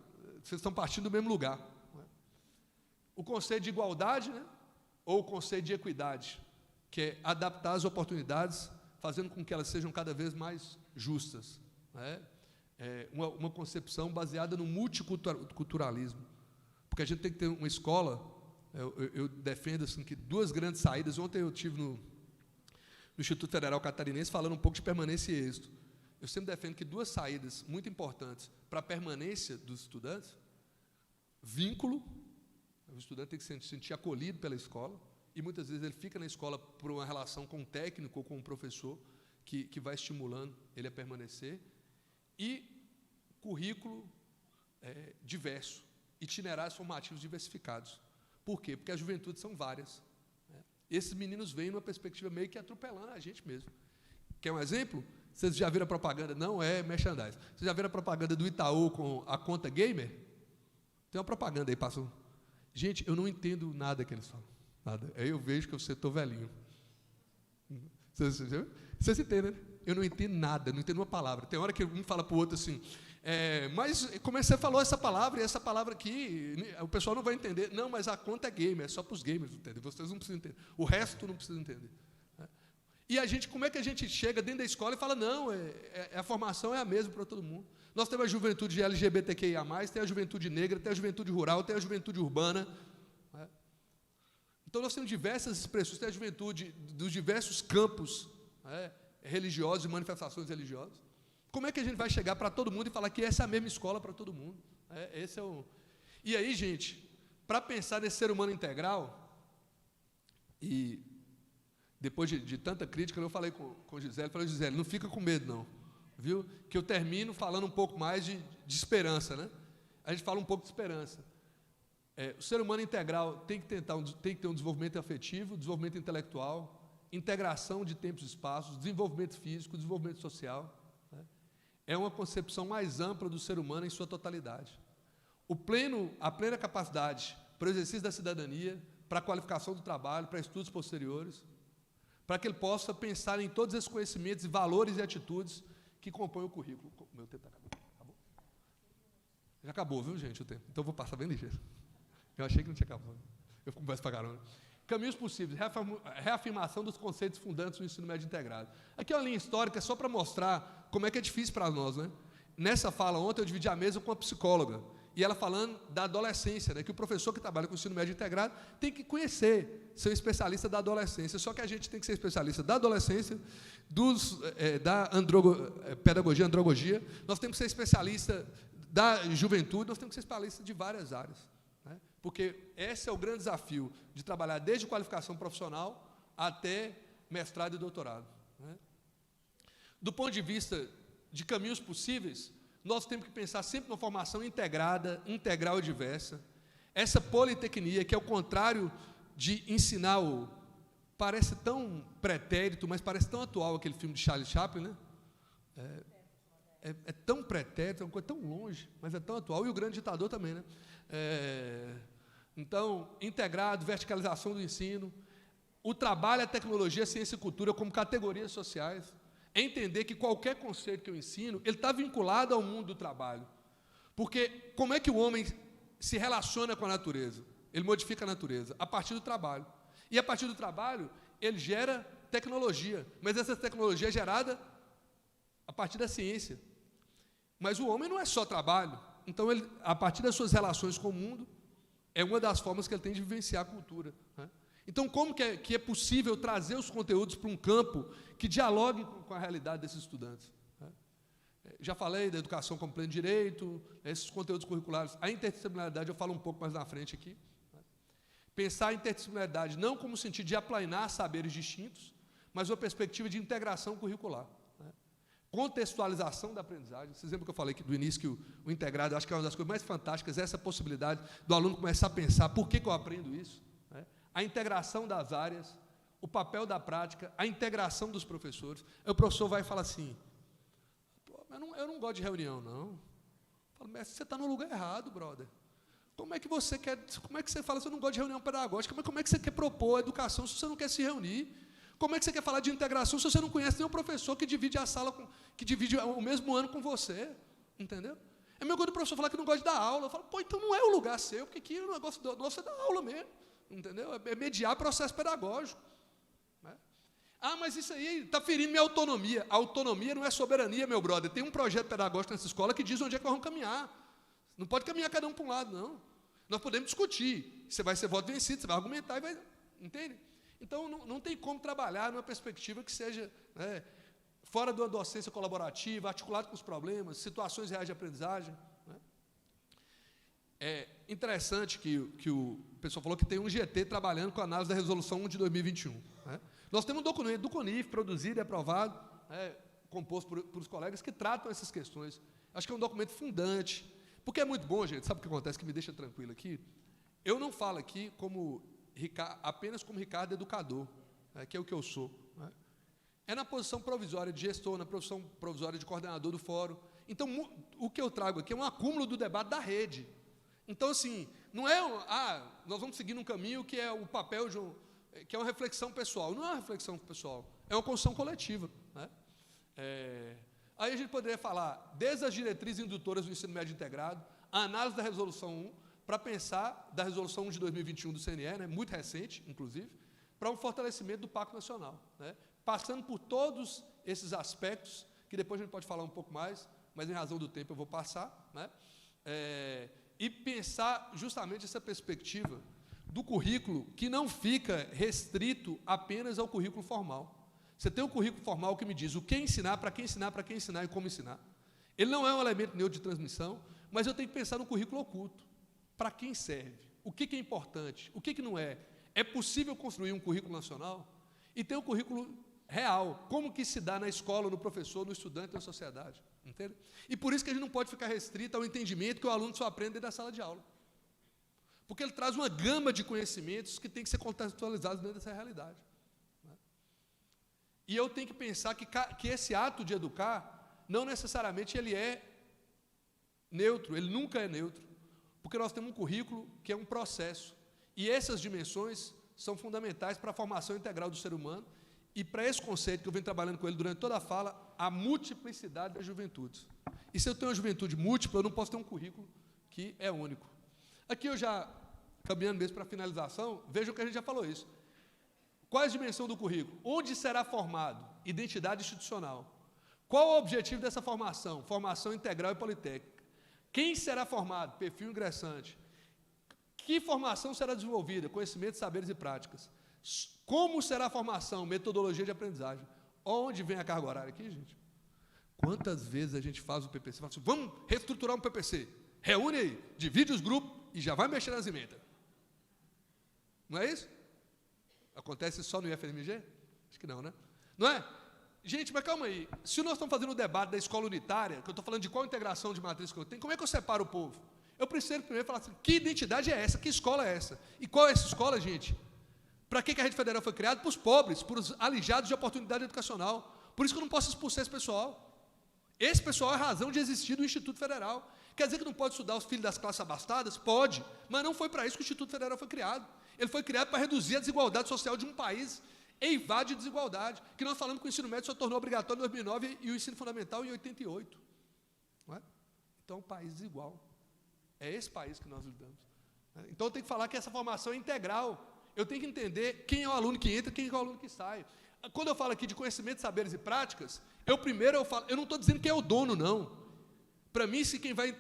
vocês estão partindo do mesmo lugar. Né? O conceito de igualdade, né? Ou o conceito de equidade, que é adaptar as oportunidades, fazendo com que elas sejam cada vez mais justas. Né? Uma concepção baseada no multiculturalismo. Porque a gente tem que ter uma escola, eu defendo assim, que duas grandes saídas. Ontem eu estive no Instituto Federal Catarinense falando um pouco de permanência e êxito. Eu sempre defendo que duas saídas muito importantes para a permanência dos estudantes: vínculo, o estudante tem que se sentir acolhido pela escola, e muitas vezes ele fica na escola por uma relação com um técnico ou com um professor que vai estimulando ele a permanecer, e currículo diverso, itinerários formativos diversificados. Por quê? Porque as juventudes são várias. Né? Esses meninos vêm numa perspectiva meio que atropelando a gente mesmo. Quer um exemplo? Vocês já viram a propaganda? Não é merchandise. Vocês já viram a propaganda do Itaú com a conta gamer? Tem uma propaganda aí, passou. Gente, eu não entendo nada que eles falam. Nada. Aí eu vejo que eu estou velhinho. Vocês entendem, né? Eu não entendo nada, não entendo uma palavra. Tem hora que um fala para o outro assim, mas como é que você falou essa palavra, e essa palavra aqui, o pessoal não vai entender. Não, mas a conta é gamer, é só para os gamers entender. Vocês não precisam entender. O resto não precisa entender. E a gente, como é que a gente chega dentro da escola e fala, não, a formação é a mesma para todo mundo. Nós temos a juventude LGBTQIA+, tem a juventude negra, tem a juventude rural, tem a juventude urbana. Né? Então, nós temos diversas expressões, tem a juventude dos diversos campos religiosos e manifestações religiosas. Como é que a gente vai chegar para todo mundo e falar que essa é a mesma escola para todo mundo? E aí, gente, para pensar nesse ser humano integral, e depois de tanta crítica, eu falei com Gisele, Gisele, não fica com medo, não, viu? Que eu termino falando um pouco mais de esperança, né? A gente fala um pouco de esperança. O ser humano integral tem que ter um desenvolvimento afetivo, desenvolvimento intelectual, integração de tempos e espaços, desenvolvimento físico, desenvolvimento social. Né? É uma concepção mais ampla do ser humano em sua totalidade. A plena capacidade para o exercício da cidadania, para a qualificação do trabalho, para estudos posteriores, para que ele possa pensar em todos esses conhecimentos e valores e atitudes que compõem o currículo. Meu tempo acabou. Já acabou, viu, gente, o tempo? Então, eu vou passar bem ligeiro. Eu achei que não tinha acabado. Eu converso para caramba. Caminhos possíveis, reafirmação dos conceitos fundantes do ensino médio integrado. Aqui é uma linha histórica só para mostrar como é que é difícil para nós. Né? Nessa fala, ontem, eu dividi a mesa com uma psicóloga, e ela falando da adolescência, né, que o professor que trabalha com o ensino médio integrado tem que conhecer, ser um especialista da adolescência, só que a gente tem que ser especialista da adolescência, da pedagogia, andragogia, nós temos que ser especialista da juventude, nós temos que ser especialista de várias áreas. Né, porque esse é o grande desafio de trabalhar desde qualificação profissional até mestrado e doutorado. Né. Do ponto de vista de caminhos possíveis, nós temos que pensar sempre numa formação integrada, integral e diversa. Essa politecnia, que é o contrário de ensinar parece tão pretérito, mas parece tão atual aquele filme de Charlie Chaplin, né? É tão pretérito, é uma coisa tão longe, mas é tão atual. E o grande ditador também, né? Então, integrado, verticalização do ensino, o trabalho, a tecnologia, a ciência e cultura como categorias sociais. É entender que qualquer conceito que eu ensino, ele está vinculado ao mundo do trabalho. Porque como é que o homem se relaciona com a natureza? Ele modifica a natureza a partir do trabalho. E a partir do trabalho, ele gera tecnologia. Mas essa tecnologia é gerada a partir da ciência. Mas o homem não é só trabalho. Então, ele, a partir das suas relações com o mundo, é uma das formas que ele tem de vivenciar a cultura. Né? Então, como que é possível trazer os conteúdos para um campo que dialogue com a realidade desses estudantes? Né? Já falei da educação como pleno direito, esses conteúdos curriculares, a interdisciplinaridade eu falo um pouco mais na frente aqui. Né? Pensar a interdisciplinaridade não como sentido de aplainar saberes distintos, mas uma perspectiva de integração curricular. Né? Contextualização da aprendizagem. Esse exemplo que eu falei aqui do início, que o integrado, eu acho que é uma das coisas mais fantásticas, essa possibilidade do aluno começar a pensar por que eu aprendo isso. A integração das áreas, o papel da prática, a integração dos professores. Aí o professor vai falar assim, eu não gosto de reunião, não. falo, mestre, você está no lugar errado, brother. Como é que você fala, você não gosta de reunião pedagógica, mas como é que você quer propor a educação se você não quer se reunir? Como é que você quer falar de integração se você não conhece nenhum professor que divide a sala, que divide o mesmo ano com você? Entendeu? É meu quando o professor falar que não gosta de dar aula, eu falo, pô, então não é o lugar seu, porque aqui o negócio nosso é dar aula mesmo. Entendeu? É mediar processo pedagógico. Né? Ah, mas isso aí está ferindo minha autonomia. A autonomia não é soberania, meu brother. Tem um projeto pedagógico nessa escola que diz onde é que nós vamos caminhar. Não pode caminhar cada um para um lado, não. Nós podemos discutir. Você vai ser voto vencido, você vai argumentar e vai... Entende? Então, não tem como trabalhar numa perspectiva que seja fora de uma docência colaborativa, articulado com os problemas, situações reais de aprendizagem. Né? É interessante que o pessoal falou que tem um GT trabalhando com a análise da Resolução 1 de 2021. Né? Nós temos um documento do CONIF, produzido e aprovado, composto por os colegas que tratam essas questões. Acho que é um documento fundante, porque é muito bom, gente, sabe o que acontece, que me deixa tranquilo aqui? Eu não falo aqui apenas como Ricardo educador, que é o que eu sou. Né? É na posição provisória de gestor, na posição provisória de coordenador do fórum. Então, o que eu trago aqui é um acúmulo do debate da rede. Então, assim, não é, nós vamos seguir num caminho que é o papel de que é uma reflexão pessoal. Não é uma reflexão pessoal, é uma construção coletiva. Né? Aí a gente poderia falar, desde as diretrizes indutoras do ensino médio integrado, a análise da Resolução 1, para pensar da Resolução 1 de 2021 do CNE, né, muito recente, inclusive, para um fortalecimento do Pacto Nacional. Né, passando por todos esses aspectos, que depois a gente pode falar um pouco mais, mas em razão do tempo eu vou passar, né, e pensar justamente essa perspectiva do currículo que não fica restrito apenas ao currículo formal. Você tem um currículo formal que me diz o que ensinar, para quem ensinar, para quem ensinar e como ensinar. Ele não é um elemento neutro de transmissão, mas eu tenho que pensar no currículo oculto. Para quem serve? O que é importante? O que não é? É possível construir um currículo nacional? E ter um currículo real. Como que se dá na escola, no professor, no estudante, na sociedade? Entende? E por isso que a gente não pode ficar restrito ao entendimento que o aluno só aprende dentro da sala de aula. Porque ele traz uma gama de conhecimentos que tem que ser contextualizados dentro dessa realidade. E eu tenho que pensar que esse ato de educar, não necessariamente ele é neutro, ele nunca é neutro. Porque nós temos um currículo que é um processo. E essas dimensões são fundamentais para a formação integral do ser humano e para esse conceito que eu venho trabalhando com ele durante toda a fala, a multiplicidade das juventudes. E se eu tenho uma juventude múltipla, eu não posso ter um currículo que é único. Aqui eu já, caminhando mesmo para a finalização, vejam que a gente já falou isso. Qual é a dimensão do currículo? Onde será formado? Identidade institucional. Qual o objetivo dessa formação? Formação integral e politécnica. Quem será formado? Perfil ingressante. Que formação será desenvolvida? Conhecimentos, saberes e práticas. Como será a formação? Metodologia de aprendizagem. Onde vem a carga horária aqui, gente? Quantas vezes a gente faz o PPC? Fala assim, vamos reestruturar um PPC. Reúne aí, divide os grupos e já vai mexer nas emendas. Não é isso? Acontece só no IFMG? Acho que não, né? Não é? Gente, mas calma aí. Se nós estamos fazendo o debate da escola unitária, que eu estou falando de qual integração de matriz que eu tenho, como é que eu separo o povo? Eu preciso primeiro falar assim, que identidade é essa? Que escola é essa? E qual é essa escola, gente? Para que a Rede Federal foi criada? Para os pobres, para os alijados de oportunidade educacional. Por isso que eu não posso expulsar esse pessoal. Esse pessoal é a razão de existir do Instituto Federal. Quer dizer que não pode estudar os filhos das classes abastadas? Pode, mas não foi para isso que o Instituto Federal foi criado. Ele foi criado para reduzir a desigualdade social de um país eivar de desigualdade, que nós falamos que o ensino médio só tornou obrigatório em 2009 e o ensino fundamental em 88. Não é? Então, é um país desigual. É esse país que nós lidamos. Então, eu tenho que falar que essa formação é integral. Eu tenho que entender quem é o aluno que entra e quem é o aluno que sai. Quando eu falo aqui de conhecimentos, saberes e práticas, eu não estou dizendo quem é o dono, não. Para mim, se quem vai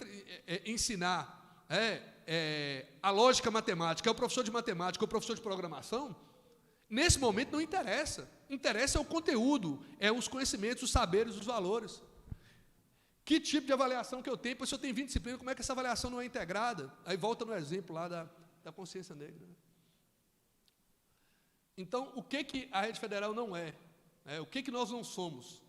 ensinar a lógica matemática é o professor de matemática ou o professor de programação, nesse momento não interessa. Interessa é o conteúdo, é os conhecimentos, os saberes, os valores. Que tipo de avaliação que eu tenho? Porque se eu tenho 20 disciplinas, como é que essa avaliação não é integrada? Aí volta no exemplo lá da consciência negra. Né? Então, o que a Rede Federal não é? O que nós não somos?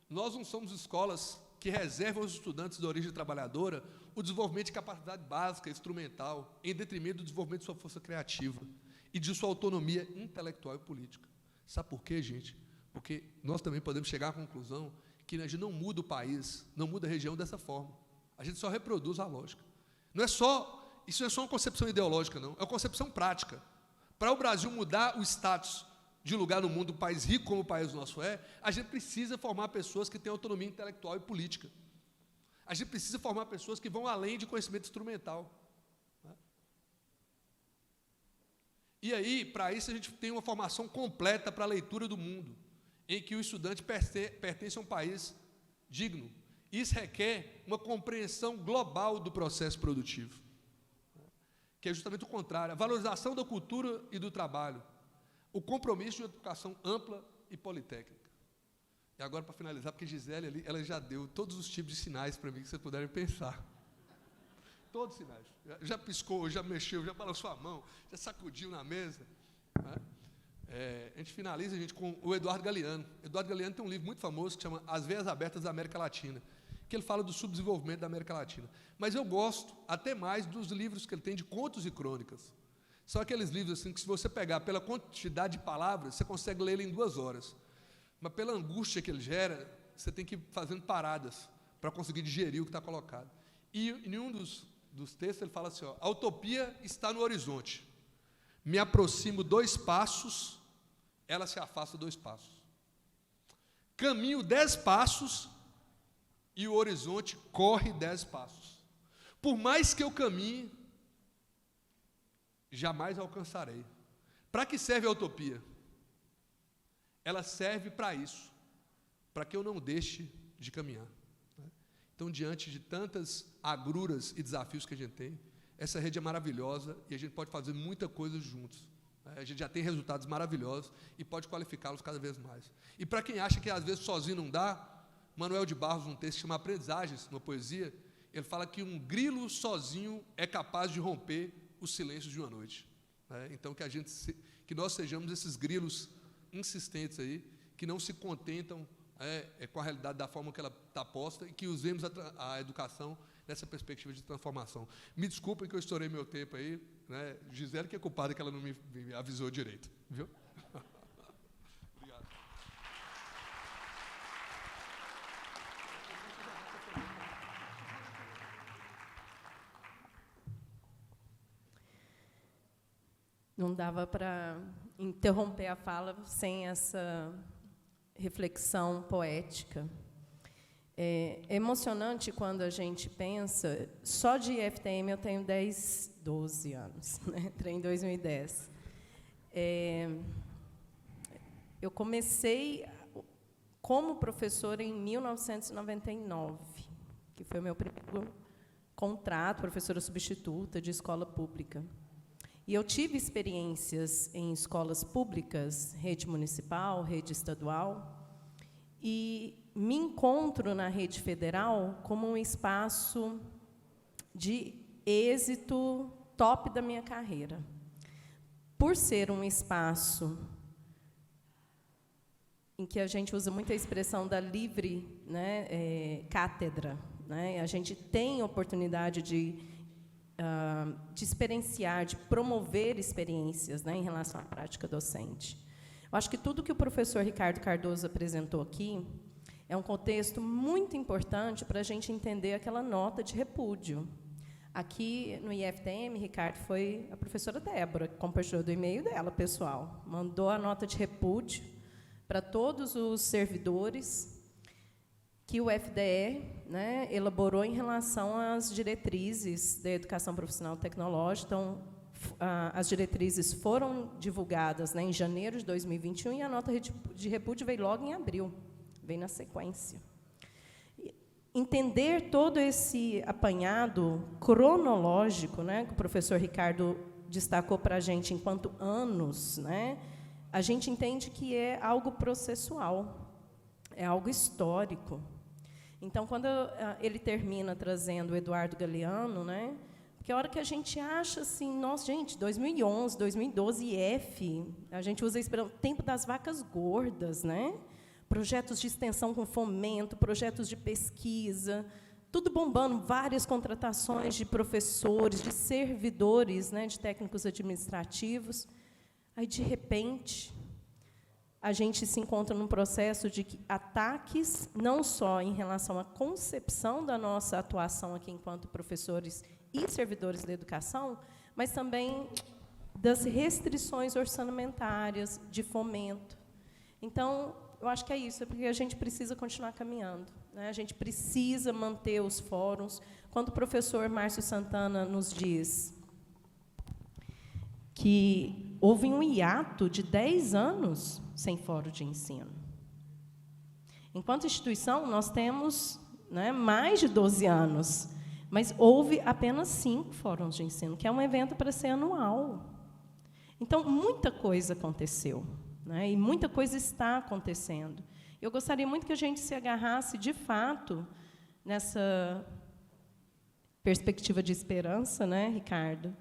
Nós não somos escolas que reservam aos estudantes de origem trabalhadora o desenvolvimento de capacidade básica, instrumental, em detrimento do desenvolvimento de sua força criativa e de sua autonomia intelectual e política. Sabe por quê, gente? Porque nós também podemos chegar à conclusão que a gente não muda o país, não muda a região dessa forma. A gente só reproduz a lógica. Isso não é só uma concepção ideológica, não. É uma concepção prática. Para o Brasil mudar o status de lugar no mundo, um país rico como o país nosso a gente precisa formar pessoas que têm autonomia intelectual e política. A gente precisa formar pessoas que vão além de conhecimento instrumental. E aí, para isso, a gente tem uma formação completa para a leitura do mundo, em que o estudante pertence a um país digno. Isso requer uma compreensão global do processo produtivo, que é justamente o contrário, a valorização da cultura e do trabalho, o compromisso de uma educação ampla e politécnica. E agora, para finalizar, porque Gisele ali, ela já deu todos os tipos de sinais para mim que vocês puderem pensar. Todos os sinais. Já piscou, já mexeu, já balançou a mão, já sacudiu na mesa. Né? A gente finaliza, com o Eduardo Galeano. Eduardo Galeano tem um livro muito famoso que chama As Veias Abertas da América Latina, que ele fala do subdesenvolvimento da América Latina. Mas eu gosto até mais dos livros que ele tem de contos e crônicas. São aqueles livros assim, que, se você pegar pela quantidade de palavras, você consegue ler ele em 2 horas. Mas pela angústia que ele gera, você tem que ir fazendo paradas para conseguir digerir o que está colocado. E em um dos textos ele fala assim, a utopia está no horizonte. Me aproximo 2 passos, ela se afasta 2 passos. Caminho 10 passos e o horizonte corre 10 passos. Por mais que eu caminhe, jamais alcançarei. Para que serve a utopia? Ela serve para isso, para que eu não deixe de caminhar. Então, diante de tantas agruras e desafios que a gente tem, essa rede é maravilhosa e a gente pode fazer muita coisa juntos. A gente já tem resultados maravilhosos e pode qualificá-los cada vez mais. E para quem acha que às vezes sozinho não dá, Manuel de Barros, num texto que chama Aprendizagens, numa poesia, ele fala que um grilo sozinho é capaz de romper os silêncios de uma noite. Então, que nós sejamos esses grilos insistentes aí, que não se contentam com a realidade da forma que ela está posta e que usemos a educação nessa perspectiva de transformação. Me desculpem que eu estourei meu tempo aí, né? Gisele que é culpada que ela não me avisou direito, viu? Obrigado. Não dava para interromper a fala sem essa reflexão poética. É emocionante quando a gente pensa, só de IFTM eu tenho 12 anos, né? Entrei em 2010. Eu comecei como professora em 1999, que foi o meu primeiro contrato, professora substituta de escola pública. E eu tive experiências em escolas públicas, rede municipal, rede estadual, e me encontro na rede federal como um espaço de êxito top da minha carreira. Por ser um espaço em que a gente usa muito a expressão da livre, né, cátedra, né, a gente tem oportunidade de experienciar, de promover experiências, né, em relação à prática docente. Eu acho que tudo que o professor Ricardo Cardoso apresentou aqui é um contexto muito importante para a gente entender aquela nota de repúdio. Aqui no IFTM, Ricardo, foi a professora Débora que compartilhou do e-mail dela, pessoal. Mandou a nota de repúdio para todos os servidores que o FDE, né, elaborou em relação às diretrizes da educação profissional tecnológica. Então, as diretrizes foram divulgadas, né, em janeiro de 2021 e a nota de repúdio veio logo em abril, veio na sequência. Entender todo esse apanhado cronológico, né, que o professor Ricardo destacou para a gente enquanto anos, né, a gente entende que é algo processual, é algo histórico. Então, quando ele termina trazendo o Eduardo Galeano, né, porque a hora que a gente acha assim, nossa, gente, 2011, 2012, IF, a gente usa a expressão tempo das vacas gordas, né? Projetos de extensão com fomento, projetos de pesquisa, tudo bombando, várias contratações de professores, de servidores, né, de técnicos administrativos. Aí, de repente, a gente se encontra num processo de ataques, não só em relação à concepção da nossa atuação aqui enquanto professores e servidores da educação, mas também das restrições orçamentárias, de fomento. Então, eu acho que é isso, é porque a gente precisa continuar caminhando, né? A gente precisa manter os fóruns. Quando o professor Márcio Santana nos diz que houve um hiato de 10 anos sem fórum de ensino. Enquanto instituição, nós temos, né, mais de 12 anos, mas houve apenas 5 fóruns de ensino, que é um evento para ser anual. Então, muita coisa aconteceu, né, e muita coisa está acontecendo. Eu gostaria muito que a gente se agarrasse, de fato, nessa perspectiva de esperança, né, Ricardo,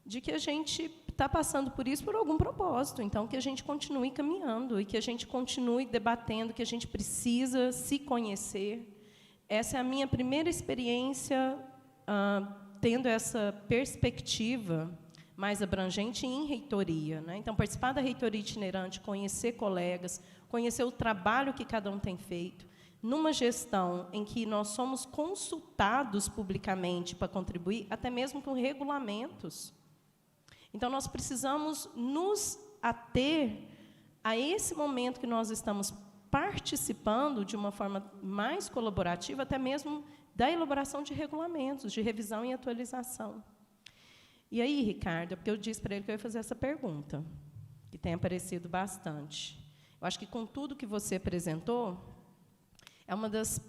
de que a gente está passando por isso por algum propósito, então que a gente continue caminhando e que a gente continue debatendo, que a gente precisa se conhecer. Essa é a minha primeira experiência tendo essa perspectiva mais abrangente em reitoria, né? Então, participar da reitoria itinerante, conhecer colegas, conhecer o trabalho que cada um tem feito, numa gestão em que nós somos consultados publicamente para contribuir, até mesmo com regulamentos. Então, nós precisamos nos ater a esse momento que nós estamos participando de uma forma mais colaborativa, até mesmo da elaboração de regulamentos, de revisão e atualização. E aí, Ricardo, porque eu disse para ele que eu ia fazer essa pergunta, que tem aparecido bastante. Eu acho que, com tudo que você apresentou, é uma das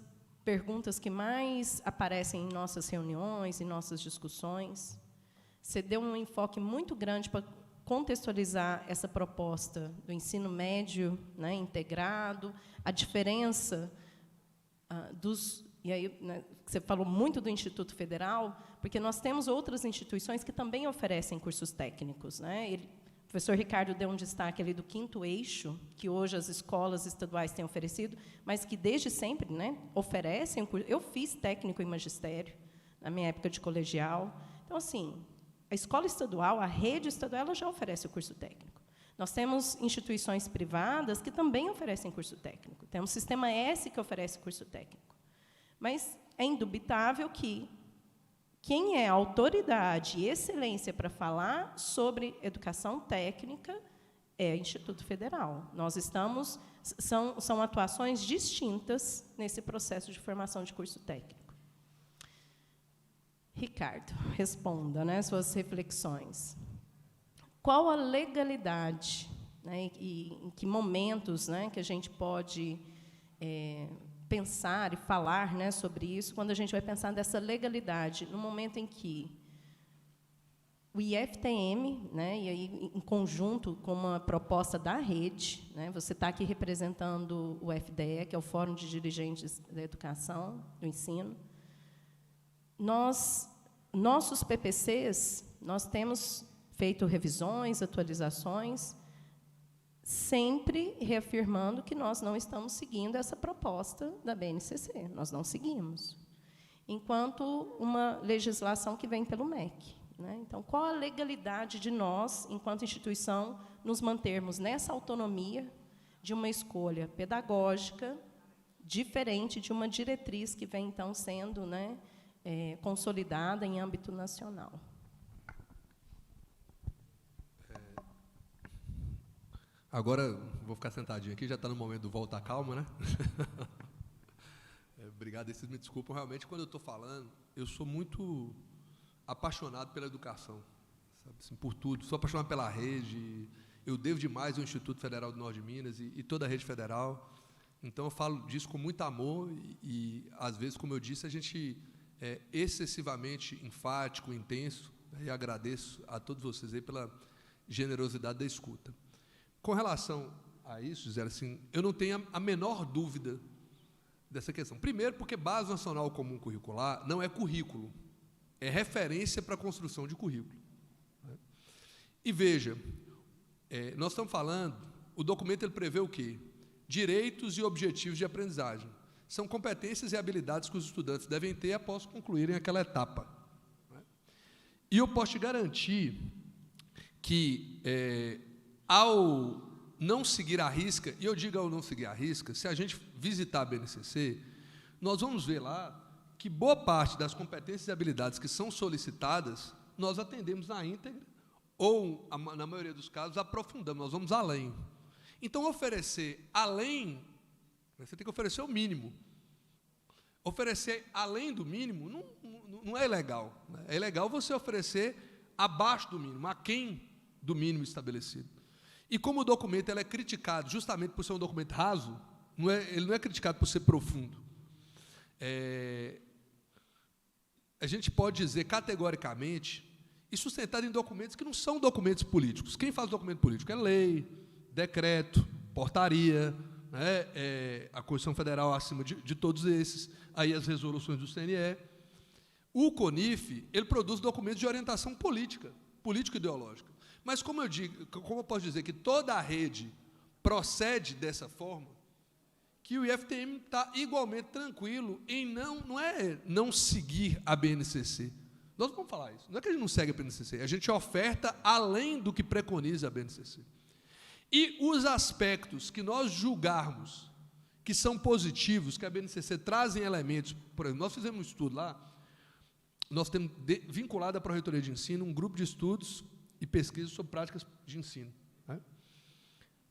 perguntas que mais aparecem em nossas reuniões, em nossas discussões. Você deu um enfoque muito grande para contextualizar essa proposta do ensino médio, né, integrado, a diferença dos... E aí, né, você falou muito do Instituto Federal, porque nós temos outras instituições que também oferecem cursos técnicos, né? O professor Ricardo deu um destaque ali do 5º eixo, que hoje as escolas estaduais têm oferecido, mas que, desde sempre, né, oferecem um curso. Eu fiz técnico em magistério, na minha época de colegial. Então, assim, a escola estadual, a rede estadual, ela já oferece o curso técnico. Nós temos instituições privadas que também oferecem curso técnico. Temos o Sistema S, que oferece curso técnico. Mas é indubitável que quem é autoridade e excelência para falar sobre educação técnica é o Instituto Federal. Nós estamos... São atuações distintas nesse processo de formação de curso técnico. Ricardo, responda, né, suas reflexões. Qual a legalidade, né, e em que momentos, né, que a gente pode pensar e falar, né, sobre isso, quando a gente vai pensar dessa legalidade, no momento em que o IFTM, né, e aí, em conjunto com uma proposta da rede, né, você está aqui representando o FDE, que é o Fórum de Dirigentes da Educação, do Ensino. Nossos PPCs, nós temos feito revisões, atualizações, sempre reafirmando que nós não estamos seguindo essa proposta da BNCC, nós não seguimos, enquanto uma legislação que vem pelo MEC, né? Então, qual a legalidade de nós, enquanto instituição, nos mantermos nessa autonomia de uma escolha pedagógica diferente de uma diretriz que vem, então, sendo, né, consolidada em âmbito nacional? Agora, vou ficar sentadinho aqui, já está no momento do volta à calma, né? Obrigado, e vocês me desculpam, realmente, quando eu estou falando, eu sou muito apaixonado pela educação, sabe, assim, por tudo, sou apaixonado pela rede, eu devo demais ao Instituto Federal do Norte de Minas e toda a rede federal, então eu falo disso com muito amor e às vezes, como eu disse, a gente é excessivamente enfático, intenso, e agradeço a todos vocês aí pela generosidade da escuta. Com relação a isso, Gisele, assim, eu não tenho a menor dúvida dessa questão. Primeiro, porque Base Nacional Comum Curricular não é currículo, é referência para a construção de currículo, né? E veja, nós estamos falando, o documento ele prevê o quê? Direitos e objetivos de aprendizagem. São competências e habilidades que os estudantes devem ter após concluírem aquela etapa, né? E eu posso te garantir que, ao não seguir à risca, e eu digo ao não seguir à risca, se a gente visitar a BNCC, nós vamos ver lá que boa parte das competências e habilidades que são solicitadas, nós atendemos na íntegra, ou, na maioria dos casos, aprofundamos, nós vamos além. Então, oferecer além, você tem que oferecer o mínimo. Oferecer além do mínimo não é legal. Né? É legal você oferecer abaixo do mínimo, aquém do mínimo estabelecido. E como o documento ele é criticado justamente por ser um documento raso, ele não é criticado por ser profundo. A gente pode dizer categoricamente, e sustentado em documentos que não são documentos políticos. Quem faz documento político é lei, decreto, portaria, né, a Constituição Federal acima de todos esses, aí as resoluções do CNE. O CONIF, ele produz documentos de orientação política, político-ideológica. Mas, como eu posso dizer que toda a rede procede dessa forma, que o IFTM está igualmente tranquilo em não seguir a BNCC. Nós vamos falar isso. Não é que a gente não segue a BNCC, a gente oferta além do que preconiza a BNCC. E os aspectos que nós julgarmos que são positivos, que a BNCC trazem elementos, por exemplo, nós fizemos um estudo lá, nós temos vinculado à Pró-Reitoria de Ensino um grupo de estudos e pesquisas sobre práticas de ensino. Né?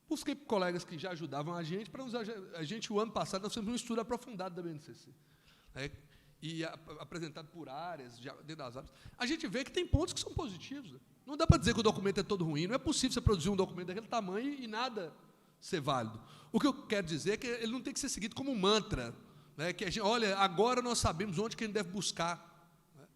Busquei colegas que já ajudavam a gente, o ano passado, nós fizemos um estudo aprofundado da BNCC. Né? E apresentado por áreas, dentro das áreas. A gente vê que tem pontos que são positivos. Né? Não dá para dizer que o documento é todo ruim, não é possível você produzir um documento daquele tamanho e nada ser válido. O que eu quero dizer é que ele não tem que ser seguido como um mantra, né? Que a gente, olha, agora nós sabemos onde que a gente deve buscar. Né?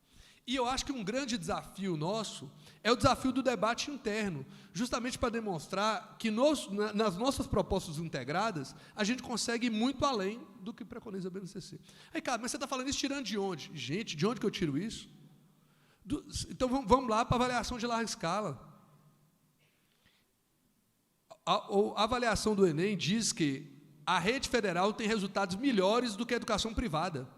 E eu acho que um grande desafio nosso é o desafio do debate interno, justamente para demonstrar que nas nossas propostas integradas, a gente consegue ir muito além do que preconiza a BNCC. Aí, cara, mas você está falando isso tirando de onde? Gente, de onde que eu tiro isso? Então, vamos lá para a avaliação de larga escala. A avaliação do Enem diz que a rede federal tem resultados melhores do que a educação privada.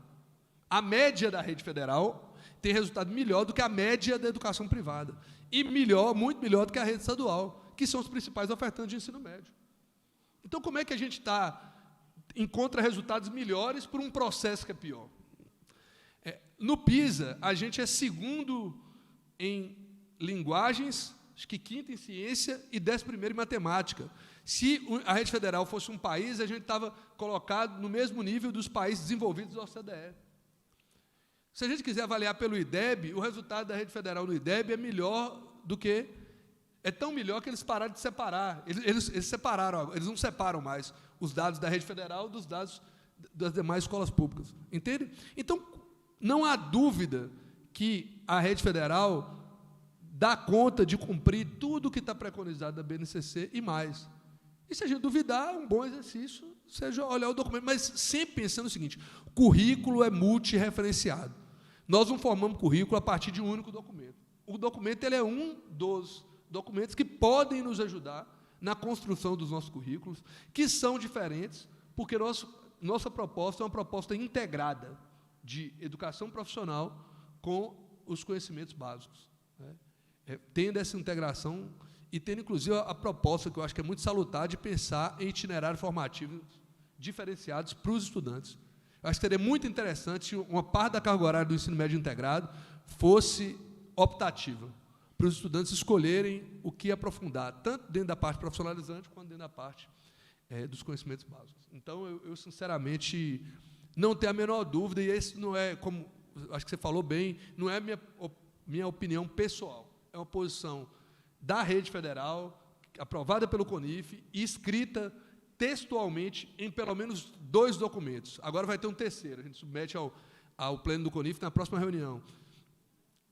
A média da rede federal tem resultado melhor do que a média da educação privada. E muito melhor do que a rede estadual, que são os principais ofertantes de ensino médio. Então, como é que a gente encontra resultados melhores por um processo que é pior? No PISA, a gente é segundo em linguagens, acho que quinto em ciência e 11º em matemática. Se a rede federal fosse um país, a gente estava colocado no mesmo nível dos países desenvolvidos da OCDE. Se a gente quiser avaliar pelo IDEB, o resultado da rede federal no IDEB é melhor do que... É tão melhor que eles pararam de separar. Eles separaram, eles não separam mais os dados da rede federal dos dados das demais escolas públicas. Entende? Então, não há dúvida que a rede federal dá conta de cumprir tudo o que está preconizado da BNCC e mais. E se a gente duvidar, um bom exercício seja olhar o documento, mas sempre pensando o seguinte, currículo é multireferenciado. Nós não formamos currículo a partir de um único documento. O documento ele é um dos documentos que podem nos ajudar na construção dos nossos currículos, que são diferentes, porque nossa proposta é uma proposta integrada de educação profissional com os conhecimentos básicos. Né? Tendo essa integração e tendo, inclusive, a proposta, que eu acho que é muito salutar, de pensar em itinerários formativos diferenciados para os estudantes. Eu acho que seria muito interessante se uma parte da carga horária do ensino médio integrado fosse optativa, para os estudantes escolherem o que aprofundar, tanto dentro da parte profissionalizante, quanto dentro da parte dos conhecimentos básicos. Então, eu sinceramente, não tenho a menor dúvida, e esse não é, como acho que você falou bem, não é minha opinião pessoal, é uma posição da rede federal, aprovada pelo CONIF e escrita textualmente em pelo menos 2 documentos. Agora vai ter um terceiro, a gente submete ao pleno do CONIF na próxima reunião,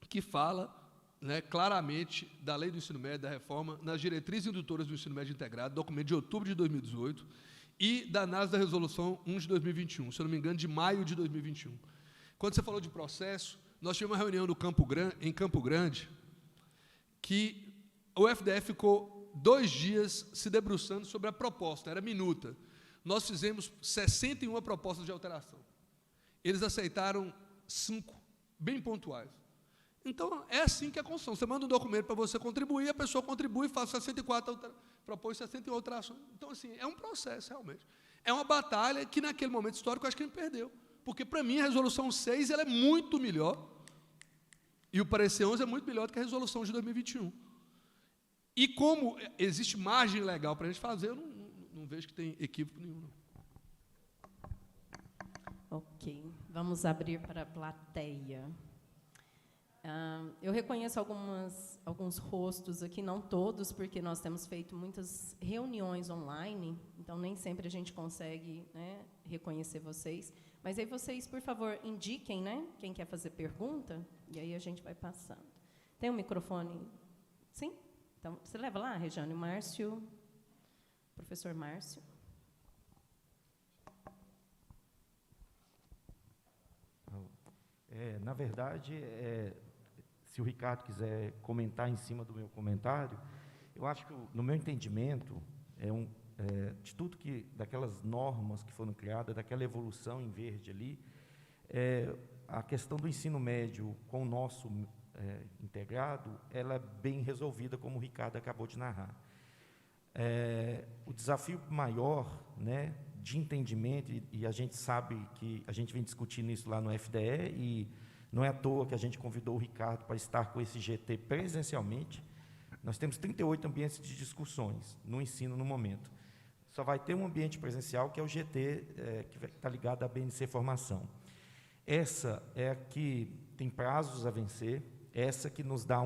que fala, né, claramente da Lei do Ensino Médio, da reforma, nas diretrizes indutoras do ensino médio integrado, documento de outubro de 2018, e da análise da Resolução 1 de 2021, se eu não me engano, de maio de 2021. Quando você falou de processo, nós tivemos uma reunião em Campo Grande, que o FDF ficou 2 dias se debruçando sobre a proposta, era minuta. Nós fizemos 61 propostas de alteração. Eles aceitaram 5, bem pontuais. Então, é assim que é a construção. Você manda um documento para você contribuir, a pessoa contribui, faz 64 propôs 68 ações. Então, assim, é um processo, realmente. É uma batalha que, naquele momento histórico, eu acho que a gente perdeu. Porque, para mim, a Resolução 6 ela é muito melhor, e o parecer 11 é muito melhor do que a Resolução de 2021. E como existe margem legal para a gente fazer, eu não vejo que tem equívoco nenhum. Não. Ok, vamos abrir para a plateia. Eu reconheço alguns rostos aqui, não todos, porque nós temos feito muitas reuniões online, então nem sempre a gente consegue, né, reconhecer vocês. Mas aí vocês, por favor, indiquem, né, quem quer fazer pergunta, e aí a gente vai passando. Tem um microfone? Sim? Então, você leva lá, Regiane, o Márcio, professor Márcio. Na verdade, se o Ricardo quiser comentar em cima do meu comentário, eu acho que, no meu entendimento, de tudo daquelas normas que foram criadas, daquela evolução em verde ali, a questão do ensino médio com o nosso integrado, ela é bem resolvida, como o Ricardo acabou de narrar. O desafio maior, né, de entendimento, e a gente sabe que a gente vem discutindo isso lá no FDE, e não é à toa que a gente convidou o Ricardo para estar com esse GT presencialmente. Nós temos 38 ambientes de discussões no ensino no momento. Só vai ter um ambiente presencial, que é o GT, que está ligado à BNC Formação. Essa é a que tem prazos a vencer, essa que nos dá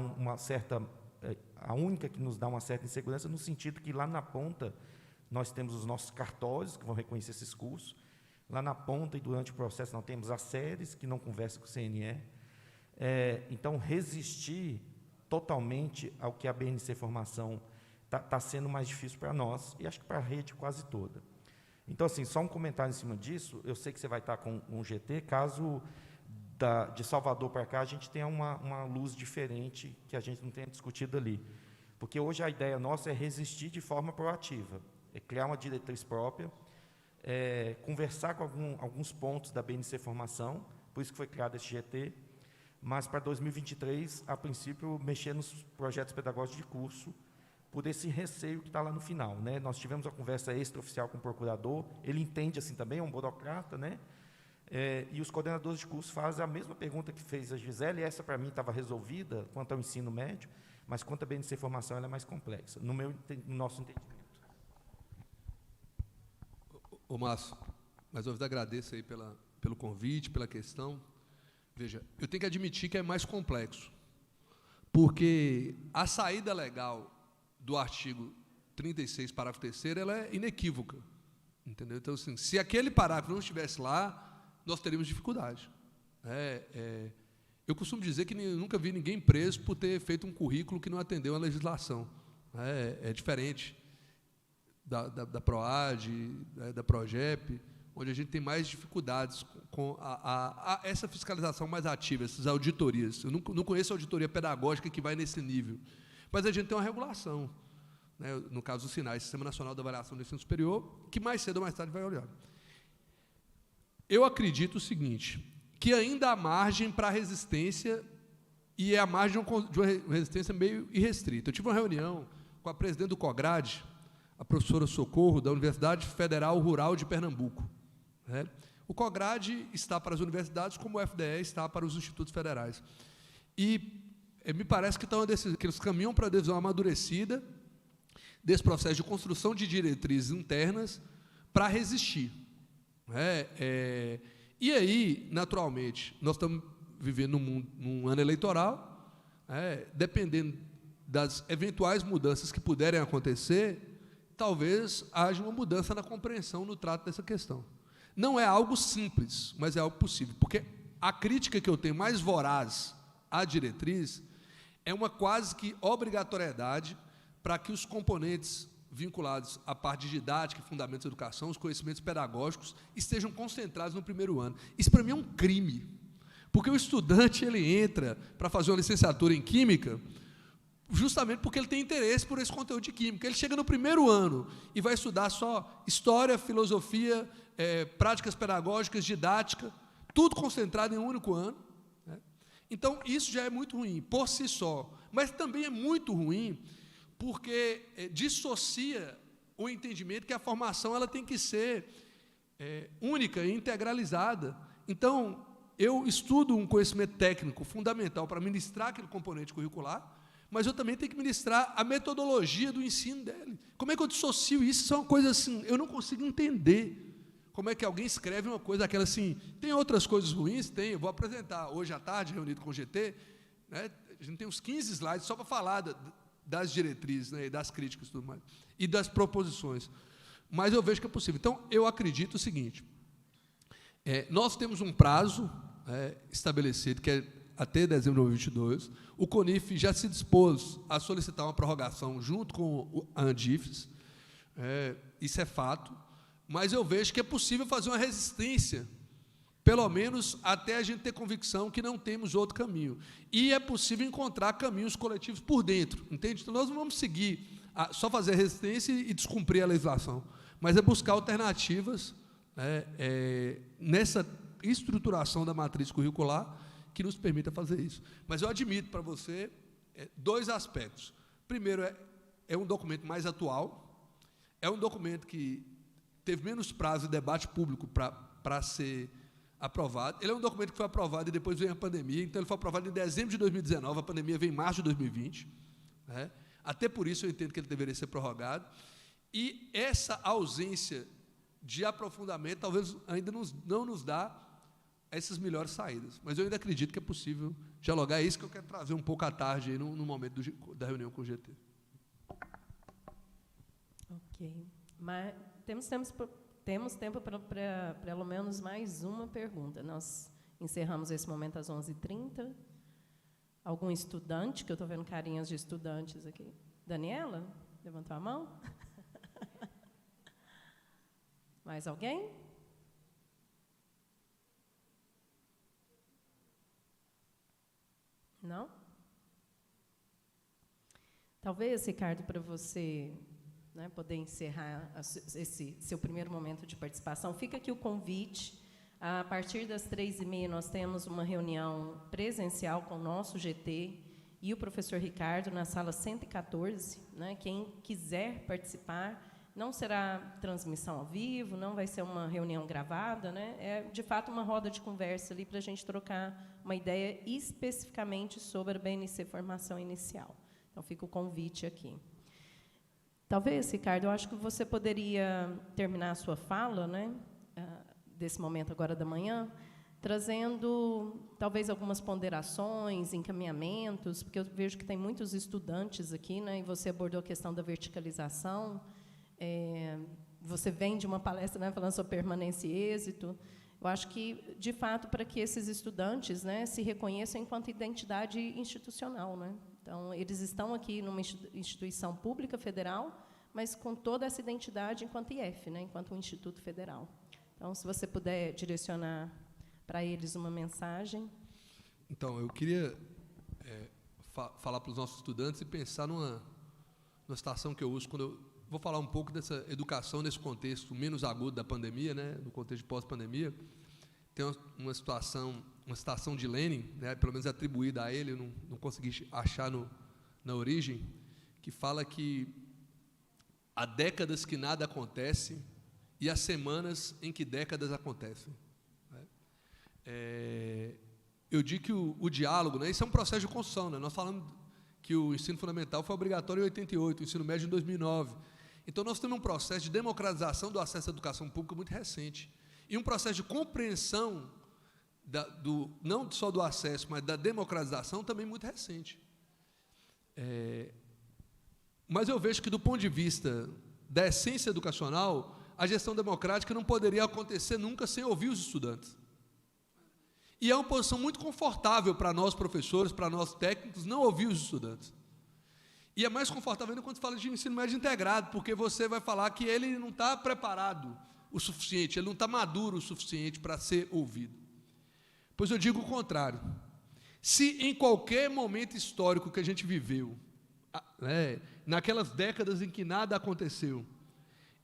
a única que nos dá uma certa insegurança, no sentido que lá na ponta nós temos os nossos cartórios, que vão reconhecer esses cursos. Lá na ponta e durante o processo nós temos as séries, que não conversam com o CNE. Então, resistir totalmente ao que a BNC Formação está sendo mais difícil para nós, e acho que para a rede quase toda. Então, assim, só um comentário em cima disso. Eu sei que você vai estar com um GT, caso de Salvador para cá a gente tenha uma luz diferente, que a gente não tenha discutido ali. Porque hoje a ideia nossa é resistir de forma proativa, criar uma diretriz própria, conversar com alguns pontos da BNC Formação, por isso que foi criado esse GT, mas para 2023, a princípio, mexer nos projetos pedagógicos de curso, por esse receio que está lá no final, né? Nós tivemos uma conversa extraoficial com o procurador, ele entende assim também, é um burocrata, né? E os coordenadores de curso fazem a mesma pergunta que fez a Gisele, e essa, para mim, estava resolvida quanto ao ensino médio, mas quanto à BNC Formação, ela é mais complexa, no nosso entendimento. Ô, Márcio, mais uma vez agradeço aí pelo convite, pela questão. Veja, eu tenho que admitir que é mais complexo, porque a saída legal do artigo 36, parágrafo 3º, ela é inequívoca, entendeu? Então, assim, se aquele parágrafo não estivesse lá, nós teríamos dificuldade. Eu costumo dizer que nunca vi ninguém preso por ter feito um currículo que não atendeu à legislação. É diferente da PROAD, da PROGEP, onde a gente tem mais dificuldades com essa fiscalização mais ativa, essas auditorias. Eu não conheço auditoria pedagógica que vai nesse nível, mas a gente tem uma regulação, né, no caso dos sinais, Sistema Nacional de Avaliação do Ensino Superior, que mais cedo ou mais tarde vai olhar. Eu acredito o seguinte, que ainda há margem para a resistência, e é a margem de uma resistência meio irrestrita. Eu tive uma reunião com a presidente do COGRAD, a professora Socorro, da Universidade Federal Rural de Pernambuco. O COGRAD está para as universidades, como o FDE está para os institutos federais. E me parece que eles caminham para a decisão amadurecida desse processo de construção de diretrizes internas para resistir. E aí, naturalmente, nós estamos vivendo num ano eleitoral, dependendo das eventuais mudanças que puderem acontecer, talvez haja uma mudança na compreensão no trato dessa questão. Não é algo simples, mas é algo possível, porque a crítica que eu tenho mais voraz à diretriz é uma quase que obrigatoriedade para que os componentes vinculados à parte de didática e fundamentos da educação, os conhecimentos pedagógicos, estejam concentrados no primeiro ano. Isso, para mim, é um crime, porque o estudante ele entra para fazer uma licenciatura em Química justamente porque ele tem interesse por esse conteúdo de Química. Ele chega no primeiro ano e vai estudar só História, Filosofia, Práticas Pedagógicas, Didática, tudo concentrado em um único ano. Então, isso já é muito ruim, por si só. Mas também é muito ruim porque dissocia o entendimento que a formação ela tem que ser única e integralizada. Então, eu estudo um conhecimento técnico fundamental para ministrar aquele componente curricular, mas eu também tenho que ministrar a metodologia do ensino dele. Como é que eu dissocio isso? Isso é uma coisa assim, eu não consigo entender. Como é que alguém escreve uma coisa daquela assim? Tem outras coisas ruins? Tem, eu vou apresentar hoje à tarde, reunido com o GT, né, a gente tem uns 15 slides só para falar das diretrizes, né, e das críticas e tudo mais, e das proposições. Mas eu vejo que é possível. Então, eu acredito o seguinte, nós temos um prazo estabelecido, que é até dezembro de 2022, o CONIF já se dispôs a solicitar uma prorrogação junto com a Andifes, isso é fato, mas eu vejo que é possível fazer uma resistência, pelo menos até a gente ter convicção que não temos outro caminho. E é possível encontrar caminhos coletivos por dentro, entende? Então, nós não vamos seguir só fazer a resistência e descumprir a legislação, mas é buscar alternativas nessa estruturação da matriz curricular que nos permita fazer isso. Mas eu admito para você dois aspectos. Primeiro, é um documento mais atual, é um documento que teve menos prazo de debate público para ser aprovado. Ele é um documento que foi aprovado e depois veio a pandemia, então ele foi aprovado em dezembro de 2019, a pandemia veio em março de 2020, né? Até por isso eu entendo que ele deveria ser prorrogado, e essa ausência de aprofundamento talvez ainda não nos dá essas melhores saídas, mas eu ainda acredito que é possível dialogar. É isso que eu quero trazer um pouco à tarde, aí, no momento da reunião com o GT. Ok. Mas temos tempo para pelo menos mais uma pergunta. Nós encerramos esse momento às 11h30. Algum estudante, que eu estou vendo carinhas de estudantes aqui. Daniela, levantou a mão? Mais alguém? Não? Talvez, Ricardo, para você, né, poder encerrar esse seu primeiro momento de participação, fica aqui o convite. A partir das 3h30, nós temos uma reunião presencial com o nosso GT e o professor Ricardo na sala 114. Né? Quem quiser participar, não será transmissão ao vivo, não vai ser uma reunião gravada, né? É, de fato, uma roda de conversa ali para a gente trocar uma ideia especificamente sobre a BNC Formação Inicial. Então, fica o convite aqui. Talvez, Ricardo, eu acho que você poderia terminar a sua fala, né, desse momento agora da manhã, trazendo, talvez, algumas ponderações, encaminhamentos, porque eu vejo que tem muitos estudantes aqui, né, e você abordou a questão da verticalização. Você vem de uma palestra, né, falando sobre permanência e êxito. Eu acho que, de fato, para que esses estudantes, né, se reconheçam enquanto identidade institucional, né? Então, eles estão aqui numa instituição pública federal, mas com toda essa identidade enquanto IF, né, enquanto um instituto federal. Então, se você puder direcionar para eles uma mensagem. Então, eu queria falar para os nossos estudantes e pensar numa situação que eu uso quando eu vou falar um pouco dessa educação nesse contexto menos agudo da pandemia, né, no contexto de pós-pandemia. Tem uma citação de Lenin, né, pelo menos atribuída a ele, eu não consegui achar na origem, que fala que há décadas que nada acontece e há semanas em que décadas acontecem. Eu digo que o diálogo, né, isso é um processo de construção. Né, nós falamos que o ensino fundamental foi obrigatório em 88, o ensino médio em 2009. Então, nós temos um processo de democratização do acesso à educação pública muito recente. E um processo de compreensão, não só do acesso, mas da democratização, também muito recente. Mas eu vejo que, do ponto de vista da essência educacional, a gestão democrática não poderia acontecer nunca sem ouvir os estudantes. E é uma posição muito confortável para nós, professores, para nós, técnicos, não ouvir os estudantes. E é mais confortável ainda quando se fala de ensino médio integrado, porque você vai falar que ele não está preparado o suficiente, ele não está maduro o suficiente para ser ouvido. Pois eu digo o contrário. Se em qualquer momento histórico que a gente viveu, naquelas décadas em que nada aconteceu,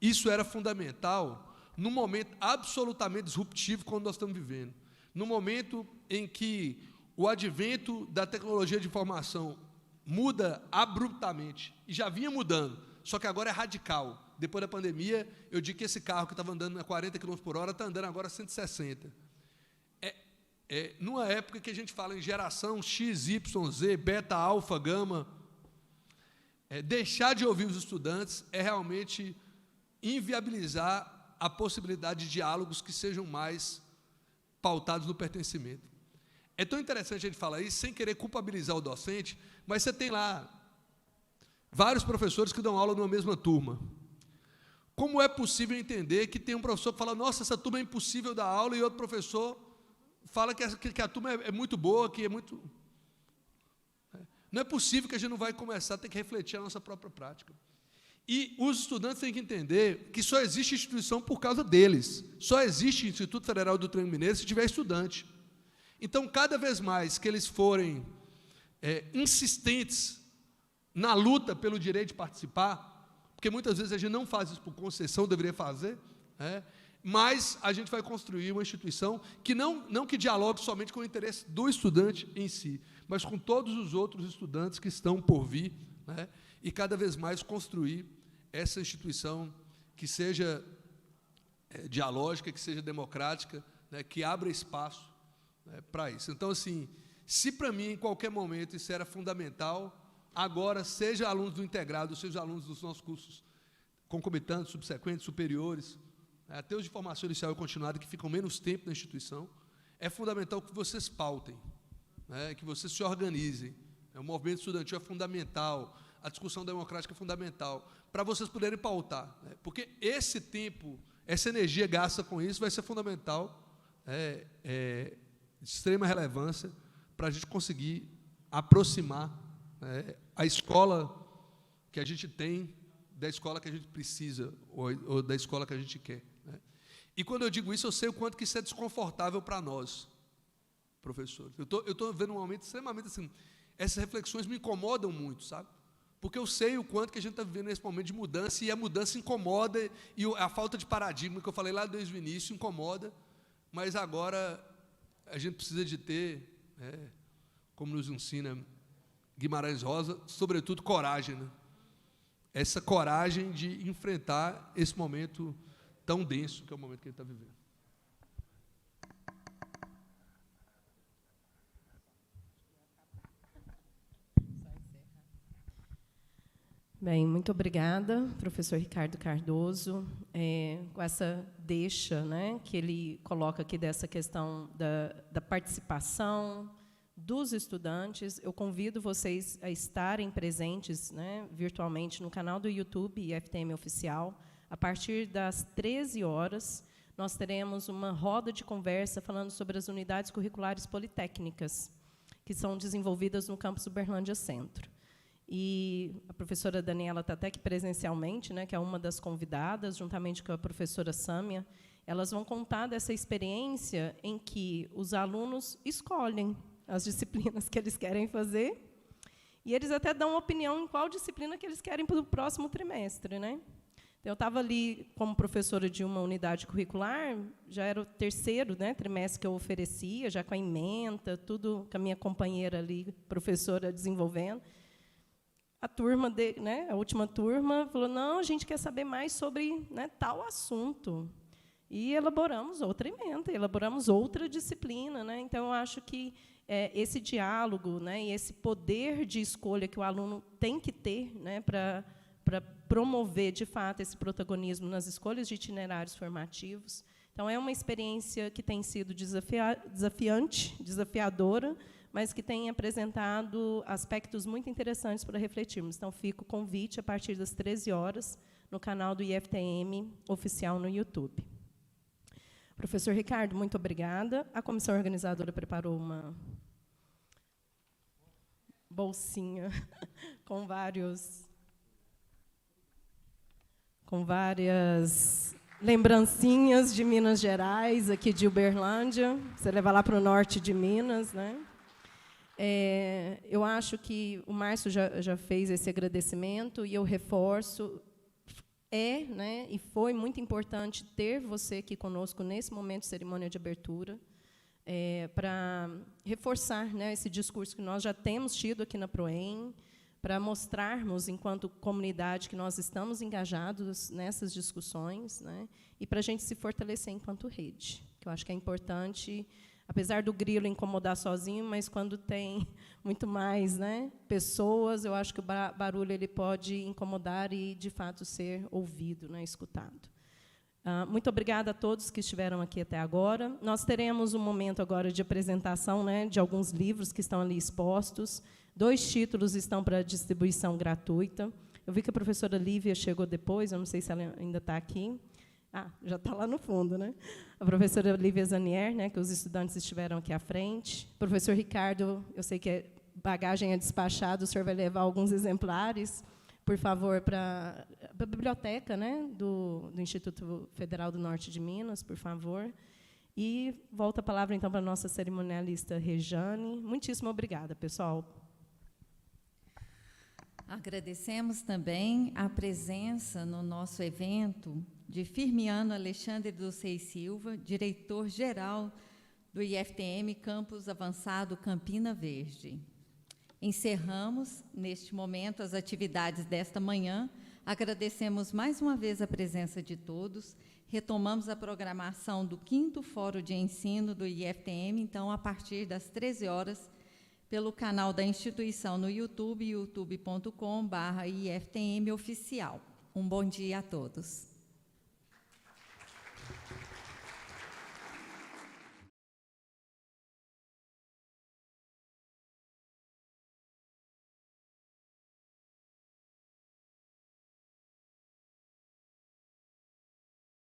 isso era fundamental, num momento absolutamente disruptivo como nós estamos vivendo, no momento em que o advento da tecnologia de informação muda abruptamente, e já vinha mudando, só que agora é radical. Depois da pandemia, eu digo que esse carro que estava andando a 40 km por hora está andando agora a 160. Numa época que a gente fala em geração X, Y, Z, beta, alfa, gama, deixar de ouvir os estudantes é realmente inviabilizar a possibilidade de diálogos que sejam mais pautados no pertencimento. É tão interessante a gente falar isso sem querer culpabilizar o docente, mas você tem lá vários professores que dão aula numa mesma turma. Como é possível entender que tem um professor que fala, nossa, essa turma é impossível dar aula, e outro professor fala que a turma é muito boa, que é muito... Não é possível que a gente não vai começar a ter que refletir a nossa própria prática. E os estudantes têm que entender que só existe instituição por causa deles. Só existe Instituto Federal do Triângulo Mineiro se tiver estudante. Então, cada vez mais que eles forem insistentes na luta pelo direito de participar, porque muitas vezes a gente não faz isso por concessão, deveria fazer, mas a gente vai construir uma instituição que não que dialogue somente com o interesse do estudante em si, mas com todos os outros estudantes que estão por vir, e cada vez mais construir essa instituição que seja dialógica, que seja democrática, que abra espaço para isso. Então, assim, se para mim, em qualquer momento, isso era fundamental, agora, seja alunos do integrado, seja alunos dos nossos cursos concomitantes, subsequentes, superiores, até os de formação inicial e continuada, que ficam menos tempo na instituição, é fundamental que vocês pautem, que vocês se organizem. O movimento estudantil é fundamental, a discussão democrática é fundamental, para vocês poderem pautar, porque esse tempo, essa energia gasta com isso vai ser fundamental, de extrema relevância, para a gente conseguir aproximar a escola que a gente tem da escola que a gente precisa, ou da escola que a gente quer. E, quando eu digo isso, eu sei o quanto que isso é desconfortável para nós, professores. Eu estou vendo um momento extremamente assim, essas reflexões me incomodam muito, sabe? Porque eu sei o quanto que a gente está vivendo nesse momento de mudança, e a mudança incomoda, e a falta de paradigma, que eu falei lá desde o início, incomoda, mas agora a gente precisa de ter, como nos ensina Guimarães Rosa, sobretudo coragem, essa coragem de enfrentar esse momento tão denso que é o momento que ele está vivendo. Bem, muito obrigada, professor Ricardo Cardoso, com essa deixa, que ele coloca aqui dessa questão da participação dos estudantes. Eu convido vocês a estarem presentes, virtualmente no canal do YouTube IFTM Oficial. A partir das 13 horas, nós teremos uma roda de conversa falando sobre as unidades curriculares politécnicas, que são desenvolvidas no campus Uberlândia Centro. E a professora Daniela está até aqui presencialmente, que é uma das convidadas, juntamente com a professora Sâmia, elas vão contar dessa experiência em que os alunos escolhem as disciplinas que eles querem fazer, e eles até dão uma opinião em qual disciplina que eles querem para o próximo trimestre. Então, eu estava ali como professora de uma unidade curricular, já era o terceiro trimestre que eu oferecia, já com a ementa, tudo com a minha companheira ali, professora, desenvolvendo. A turma, a última turma, falou, não, a gente quer saber mais sobre tal assunto. E elaboramos outra ementa, elaboramos outra disciplina. Então, eu acho que esse diálogo, e esse poder de escolha que o aluno tem que ter, para promover, de fato, esse protagonismo nas escolhas de itinerários formativos. Então, é uma experiência que tem sido desafiante, desafiadora, mas que tem apresentado aspectos muito interessantes para refletirmos. Então, fica o convite a partir das 13 horas no canal do IFTM Oficial no YouTube. Professor Ricardo, muito obrigada. A comissão organizadora preparou uma bolsinha com várias lembrancinhas de Minas Gerais, aqui de Uberlândia. Você leva lá para o norte de Minas, eu acho que o Márcio já fez esse agradecimento, e eu reforço, e foi muito importante ter você aqui conosco nesse momento de cerimônia de abertura, para reforçar esse discurso que nós já temos tido aqui na PROEM, para mostrarmos, enquanto comunidade, que nós estamos engajados nessas discussões, né, e para a gente se fortalecer enquanto rede, que eu acho que é importante, apesar do grilo incomodar sozinho, mas quando tem muito mais, né, pessoas, eu acho que o barulho ele pode incomodar e, de fato, ser ouvido, né, escutado. Muito obrigada a todos que estiveram aqui até agora. Nós teremos um momento agora de apresentação, né, de alguns livros que estão ali expostos. 2 títulos estão para distribuição gratuita. Eu vi que a professora Lívia chegou depois, eu não sei se ela ainda está aqui. Já está lá no fundo, né? A professora Lívia Zanier, né, que os estudantes estiveram aqui à frente. Professor Ricardo, eu sei que bagagem é despachada, o senhor vai levar alguns exemplares, por favor, para a biblioteca, né, do Instituto Federal do Norte de Minas, por favor. E volta a palavra, então, para a nossa cerimonialista Rejane. Muitíssimo obrigada, pessoal. Agradecemos também a presença no nosso evento de Firmiano Alexandre dos Reis Silva, diretor-geral do IFTM Campus Avançado Campina Verde. Encerramos, neste momento, as atividades desta manhã. Agradecemos mais uma vez a presença de todos. Retomamos a programação do 5º Fórum de Ensino do IFTM, então, a partir das 13 horas, pelo canal da instituição no YouTube, youtube.com/IFTM Oficial. Um bom dia a todos.